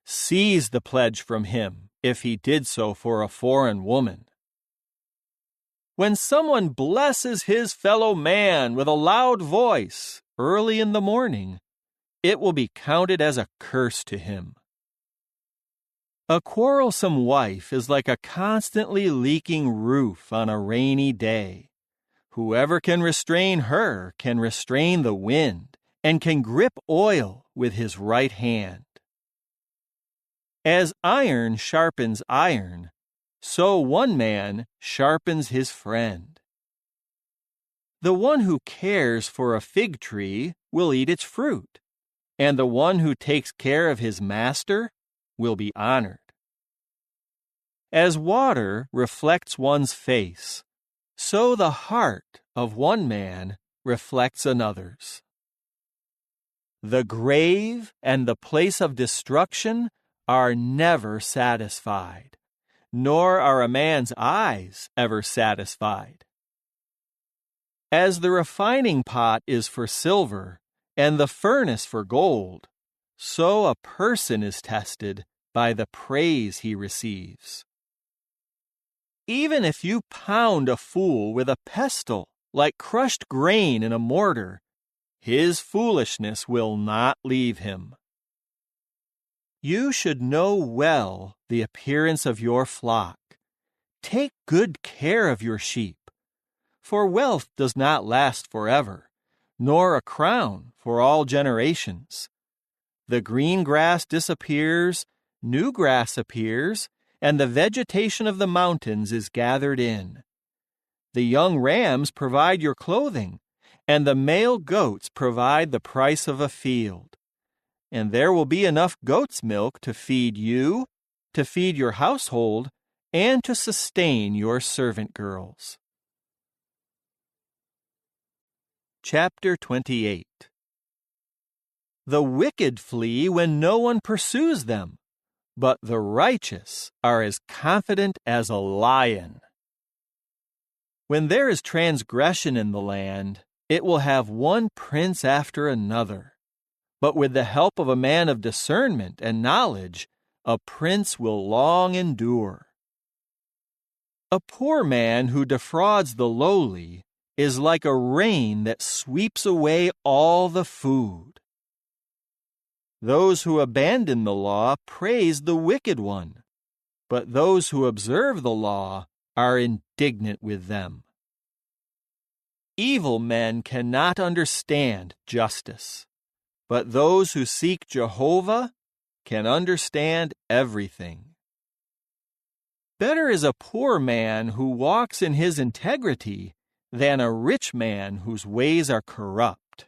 Seize the pledge from him if he did so for a foreign woman. When someone blesses his fellow man with a loud voice early in the morning, it will be counted as a curse to him. A quarrelsome wife is like a constantly leaking roof on a rainy day. Whoever can restrain her can restrain the wind and can grip oil with his right hand. As iron sharpens iron, so one man sharpens his friend. The one who cares for a fig tree will eat its fruit, and the one who takes care of his master will be honored. As water reflects one's face, so the heart of one man reflects another's. The grave and the place of destruction are never satisfied, nor are a man's eyes ever satisfied. As the refining pot is for silver, and the furnace for gold, so a person is tested by the praise he receives. Even if you pound a fool with a pestle like crushed grain in a mortar, his foolishness will not leave him. You should know well the appearance of your flock. Take good care of your sheep, for wealth does not last forever, nor a crown for all generations. The green grass disappears, new grass appears, and the vegetation of the mountains is gathered in. The young rams provide your clothing, and the male goats provide the price of a field. And there will be enough goat's milk to feed you, to feed your household, and to sustain your servant girls. Chapter 28. The wicked flee when no one pursues them, but the righteous are as confident as a lion. When there is transgression in the land, it will have one prince after another. But with the help of a man of discernment and knowledge, a prince will long endure. A poor man who defrauds the lowly is like a rain that sweeps away all the food. Those who abandon the law praise the wicked one, but those who observe the law are indignant with them. Evil men cannot understand justice, but those who seek Jehovah can understand everything. Better is a poor man who walks in his integrity than a rich man whose ways are corrupt.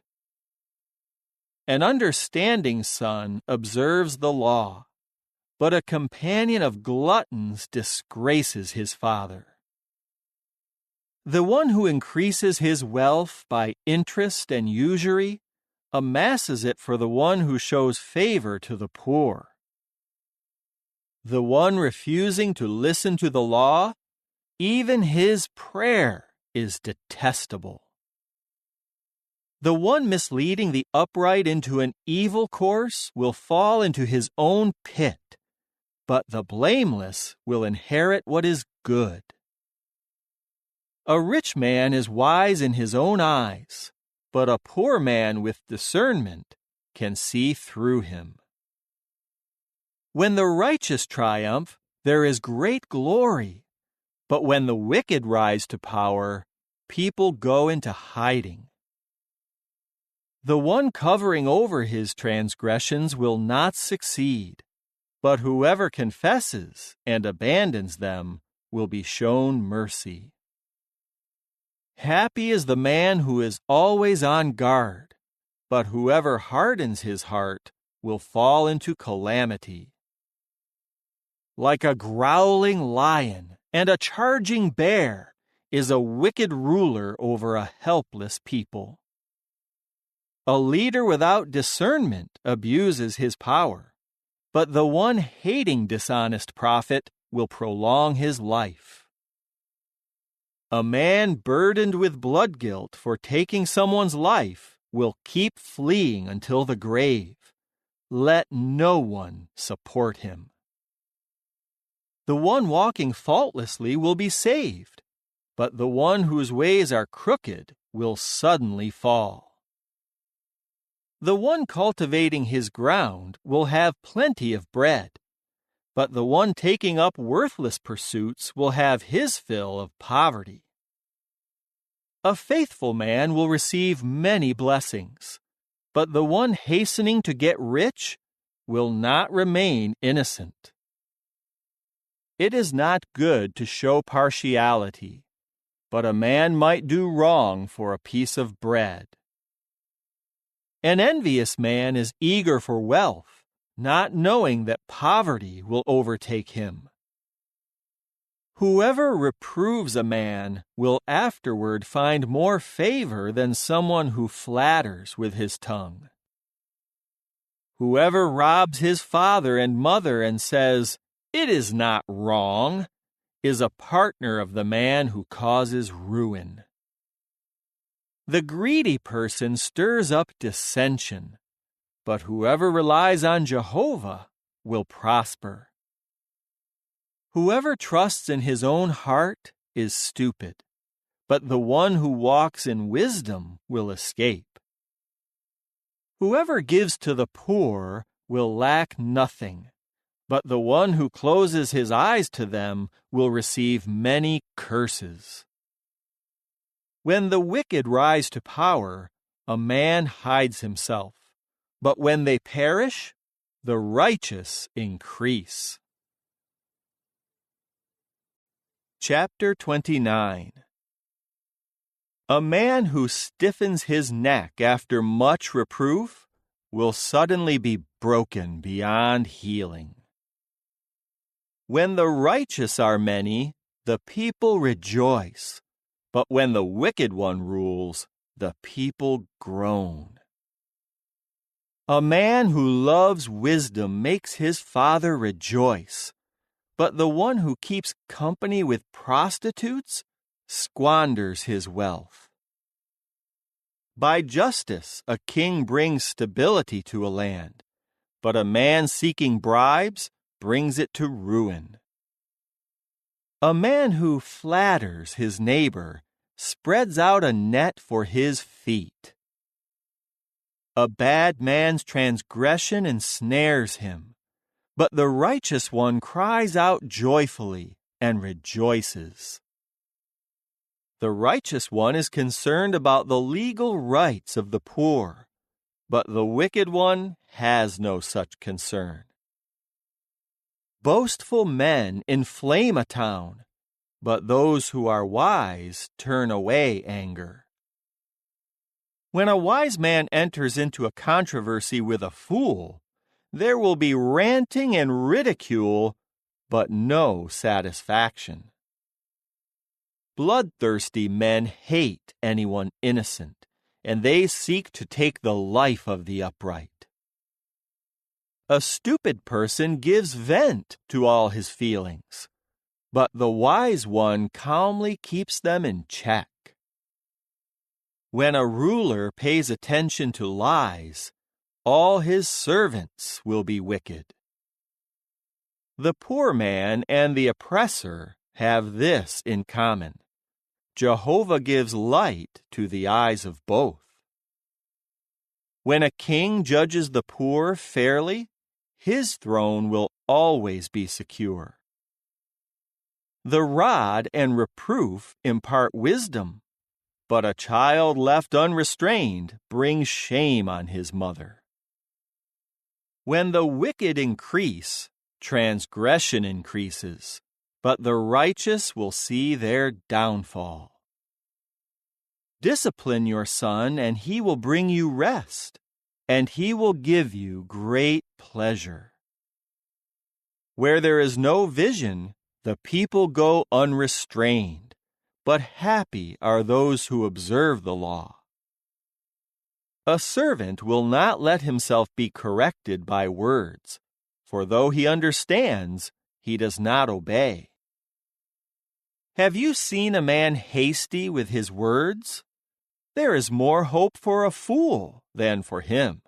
An understanding son observes the law, but a companion of gluttons disgraces his father. The one who increases his wealth by interest and usury amasses it for the one who shows favor to the poor. The one refusing to listen to the law, even his prayer is detestable. The one misleading the upright into an evil course will fall into his own pit, but the blameless will inherit what is good. A rich man is wise in his own eyes, but a poor man with discernment can see through him. When the righteous triumph, there is great glory. But when the wicked rise to power, people go into hiding. The one covering over his transgressions will not succeed, but whoever confesses and abandons them will be shown mercy. Happy is the man who is always on guard, but whoever hardens his heart will fall into calamity. Like a growling lion and a charging bear is a wicked ruler over a helpless people. A leader without discernment abuses his power, but the one hating dishonest profit will prolong his life. A man burdened with blood guilt for taking someone's life will keep fleeing until the grave. Let no one support him. The one walking faultlessly will be saved, but the one whose ways are crooked will suddenly fall. The one cultivating his ground will have plenty of bread, but the one taking up worthless pursuits will have his fill of poverty. A faithful man will receive many blessings, but the one hastening to get rich will not remain innocent. It is not good to show partiality, but a man might do wrong for a piece of bread. An envious man is eager for wealth, not knowing that poverty will overtake him. Whoever reproves a man will afterward find more favor than someone who flatters with his tongue. Whoever robs his father and mother and says, "It is not wrong," is a partner of the man who causes ruin. The greedy person stirs up dissension, but whoever relies on Jehovah will prosper. Whoever trusts in his own heart is stupid, but the one who walks in wisdom will escape. Whoever gives to the poor will lack nothing, but the one who closes his eyes to them will receive many curses. When the wicked rise to power, a man hides himself, but when they perish, the righteous increase. Chapter 29. A man who stiffens his neck after much reproof will suddenly be broken beyond healing. When the righteous are many, the people rejoice, but when the wicked one rules, the people groan. A man who loves wisdom makes his father rejoice, but the one who keeps company with prostitutes squanders his wealth. By justice, a king brings stability to a land, but a man seeking bribes brings it to ruin. A man who flatters his neighbor spreads out a net for his feet. A bad man's transgression ensnares him, but the righteous one cries out joyfully and rejoices. The righteous one is concerned about the legal rights of the poor, but the wicked one has no such concern. Boastful men inflame a town, but those who are wise turn away anger. When a wise man enters into a controversy with a fool, there will be ranting and ridicule, but no satisfaction. Bloodthirsty men hate anyone innocent, and they seek to take the life of the upright. A stupid person gives vent to all his feelings, but the wise one calmly keeps them in check. When a ruler pays attention to lies, all his servants will be wicked. The poor man and the oppressor have this in common: Jehovah gives light to the eyes of both. When a king judges the poor fairly, his throne will always be secure. The rod and reproof impart wisdom, but a child left unrestrained brings shame on his mother. When the wicked increase, transgression increases, but the righteous will see their downfall. Discipline your son, and he will bring you rest, and he will give you great pleasure. Where there is no vision, the people go unrestrained, but happy are those who observe the law. A servant will not let himself be corrected by words, for though he understands, he does not obey. Have you seen a man hasty with his words? There is more hope for a fool than for him.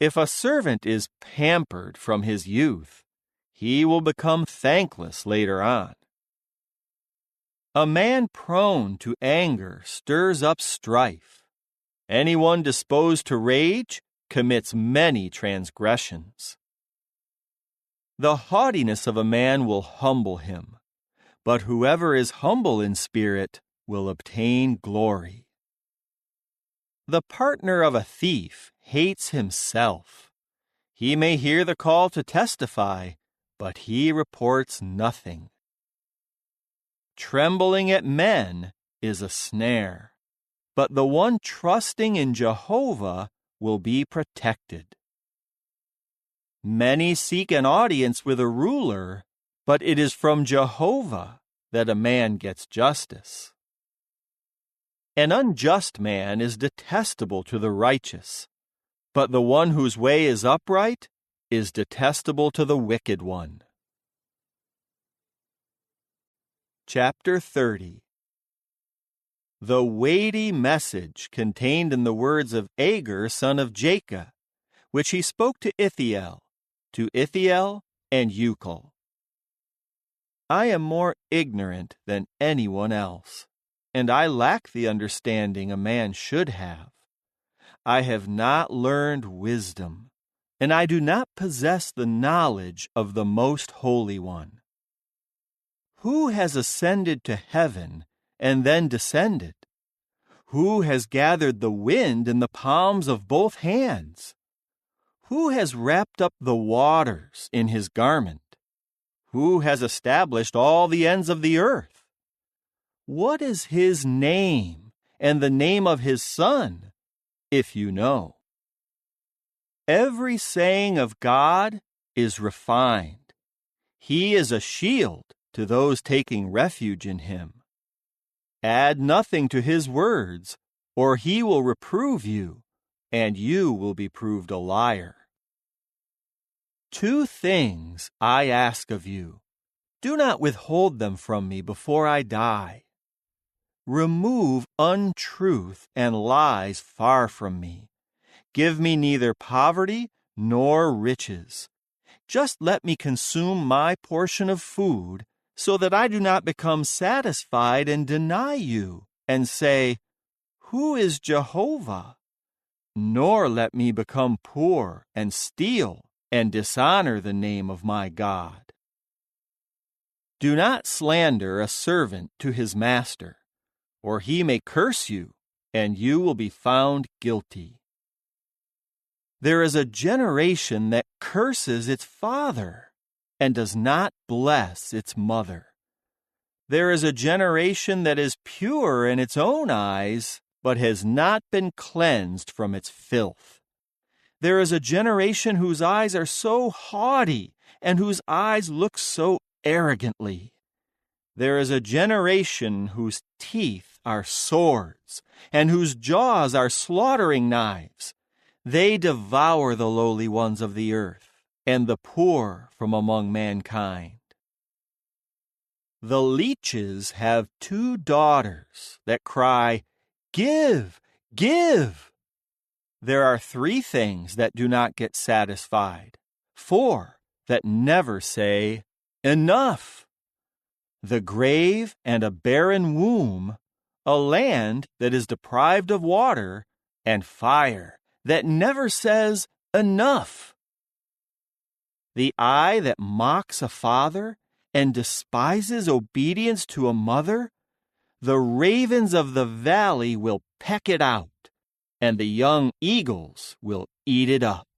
If a servant is pampered from his youth, he will become thankless later on. A man prone to anger stirs up strife. Anyone disposed to rage commits many transgressions. The haughtiness of a man will humble him, but whoever is humble in spirit will obtain glory. The partner of a thief hates himself. He may hear the call to testify, but he reports nothing. Trembling at men is a snare, but the one trusting in Jehovah will be protected. Many seek an audience with a ruler, but it is from Jehovah that a man gets justice. An unjust man is detestable to the righteous, but the one whose way is upright is detestable to the wicked one. Chapter 30. The weighty message contained in the words of Agur, son of Jacob, which he spoke to Ithiel and Ucal. I am more ignorant than anyone else, and I lack the understanding a man should have. I have not learned wisdom, and I do not possess the knowledge of the Most Holy One. Who has ascended to heaven and then descended? Who has gathered the wind in the palms of both hands? Who has wrapped up the waters in his garment? Who has established all the ends of the earth? What is his name and the name of his son, if you know? Every saying of God is refined. He is a shield to those taking refuge in him. Add nothing to his words, or he will reprove you, and you will be proved a liar. 2 things I ask of you. Do not withhold them from me before I die. Remove untruth and lies far from me. Give me neither poverty nor riches. Just let me consume my portion of food, so that I do not become satisfied and deny you, and say, Who is Jehovah? Nor let me become poor and steal and dishonor the name of my God. Do not slander a servant to his master, or he may curse you, and you will be found guilty. There is a generation that curses its father and does not bless its mother. There is a generation that is pure in its own eyes, but has not been cleansed from its filth. There is a generation whose eyes are so haughty and whose eyes look so arrogantly. There is a generation whose teeth are swords and whose jaws are slaughtering knives. They devour the lowly ones of the earth and the poor from among mankind. The leeches have 2 daughters that cry, Give, give! There are 3 things that do not get satisfied, 4 that never say, Enough! The grave and a barren womb, a land that is deprived of water, and fire that never says, Enough! The eye that mocks a father and despises obedience to a mother, the ravens of the valley will peck it out, and the young eagles will eat it up.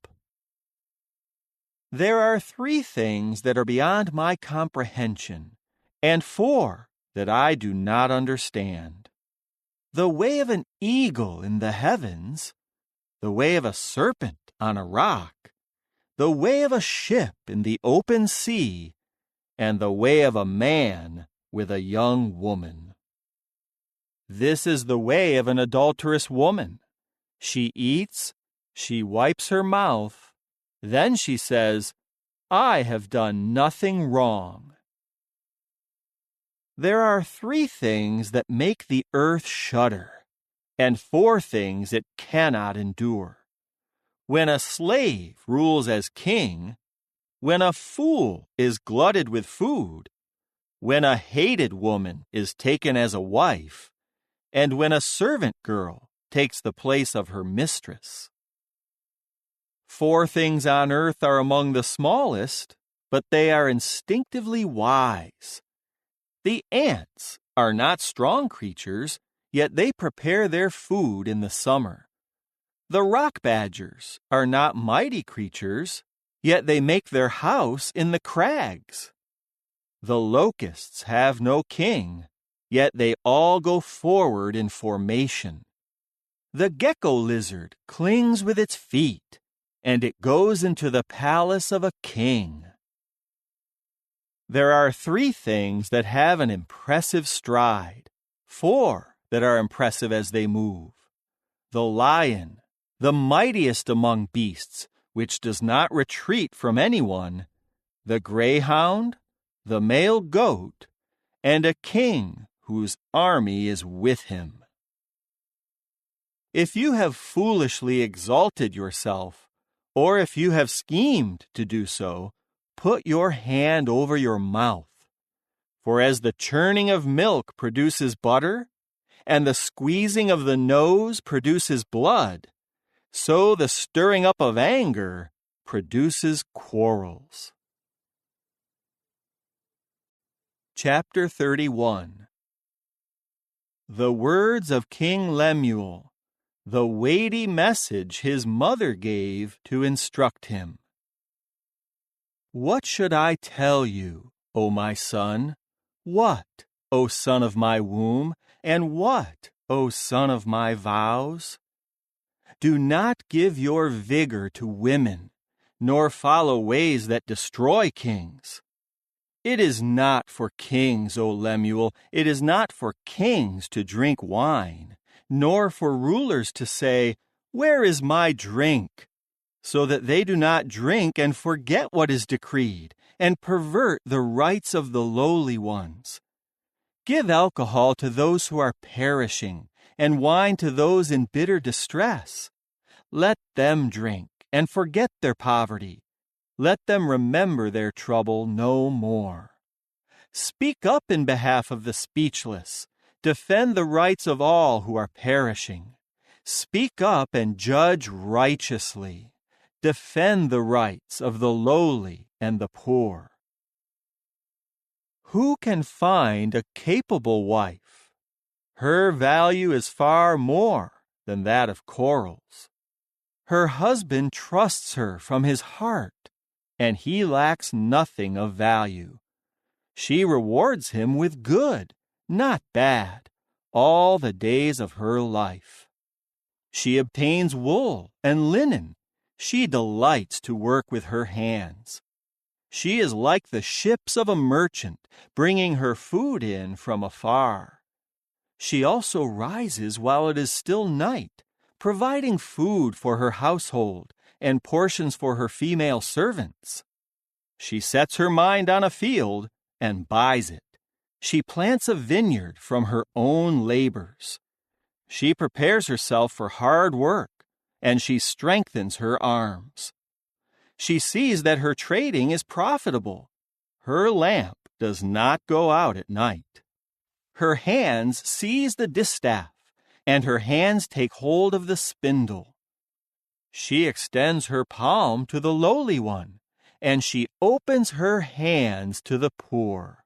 There are 3 things that are beyond my comprehension, and 4 that I do not understand. The way of an eagle in the heavens, the way of a serpent on a rock, the way of a ship in the open sea, and the way of a man with a young woman. This is the way of an adulterous woman. She eats, she wipes her mouth, then she says, "I have done nothing wrong." There are 3 things that make the earth shudder, and 4 things it cannot endure. When a slave rules as king, when a fool is glutted with food, when a hated woman is taken as a wife, and when a servant girl takes the place of her mistress. 4 things on earth are among the smallest, but they are instinctively wise. The ants are not strong creatures, yet they prepare their food in the summer. The rock badgers are not mighty creatures, yet they make their house in the crags. The locusts have no king, yet they all go forward in formation. The gecko lizard clings with its feet, and it goes into the palace of a king. There are 3 things that have an impressive stride, 4 that are impressive as they move. The lion, the mightiest among beasts, which does not retreat from anyone, the greyhound, the male goat, and a king whose army is with him. If you have foolishly exalted yourself, or if you have schemed to do so, put your hand over your mouth. For as the churning of milk produces butter, and the squeezing of the nose produces blood, so the stirring up of anger produces quarrels. Chapter 31. The words of King Lemuel, the weighty message his mother gave to instruct him. What should I tell you, O my son? What, O son of my womb, and what, O son of my vows? Do not give your vigor to women, nor follow ways that destroy kings. It is not for kings, O Lemuel, it is not for kings to drink wine, nor for rulers to say, "Where is my drink?" so that they do not drink and forget what is decreed, and pervert the rights of the lowly ones. Give alcohol to those who are perishing, and wine to those in bitter distress. Let them drink and forget their poverty. Let them remember their trouble no more. Speak up in behalf of the speechless. Defend the rights of all who are perishing. Speak up and judge righteously. Defend the rights of the lowly and the poor. Who can find a capable wife? Her value is far more than that of corals. Her husband trusts her from his heart, and he lacks nothing of value. She rewards him with good, not bad, all the days of her life. She obtains wool and linen. She delights to work with her hands. She is like the ships of a merchant, bringing her food in from afar. She also rises while it is still night, providing food for her household and portions for her female servants. She sets her mind on a field and buys it. She plants a vineyard from her own labors. She prepares herself for hard work, and she strengthens her arms. She sees that her trading is profitable. Her lamp does not go out at night. Her hands seize the distaff, and her hands take hold of the spindle. She extends her palm to the lowly one, and she opens her hands to the poor.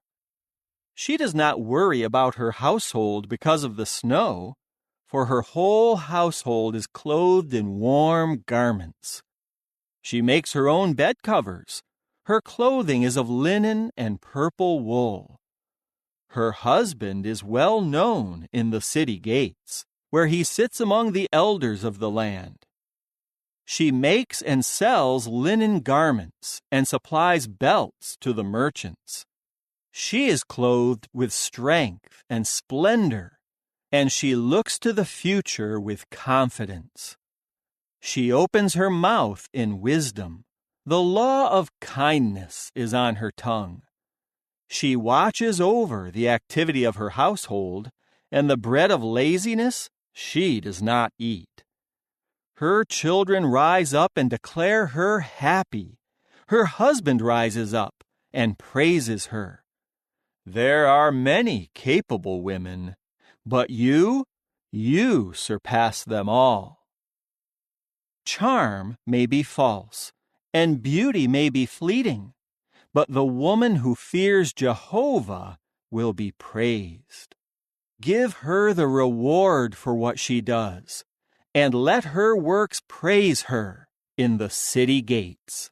She does not worry about her household because of the snow, for her whole household is clothed in warm garments. She makes her own bed covers. Her clothing is of linen and purple wool. Her husband is well known in the city gates, where he sits among the elders of the land. She makes and sells linen garments and supplies belts to the merchants. She is clothed with strength and splendor, and she looks to the future with confidence. She opens her mouth in wisdom. The law of kindness is on her tongue. She watches over the activity of her household, and the bread of laziness she does not eat. Her children rise up and declare her happy. Her husband rises up and praises her. There are many capable women, but you surpass them all. Charm may be false, and beauty may be fleeting, but the woman who fears Jehovah will be praised. Give her the reward for what she does, and let her works praise her in the city gates.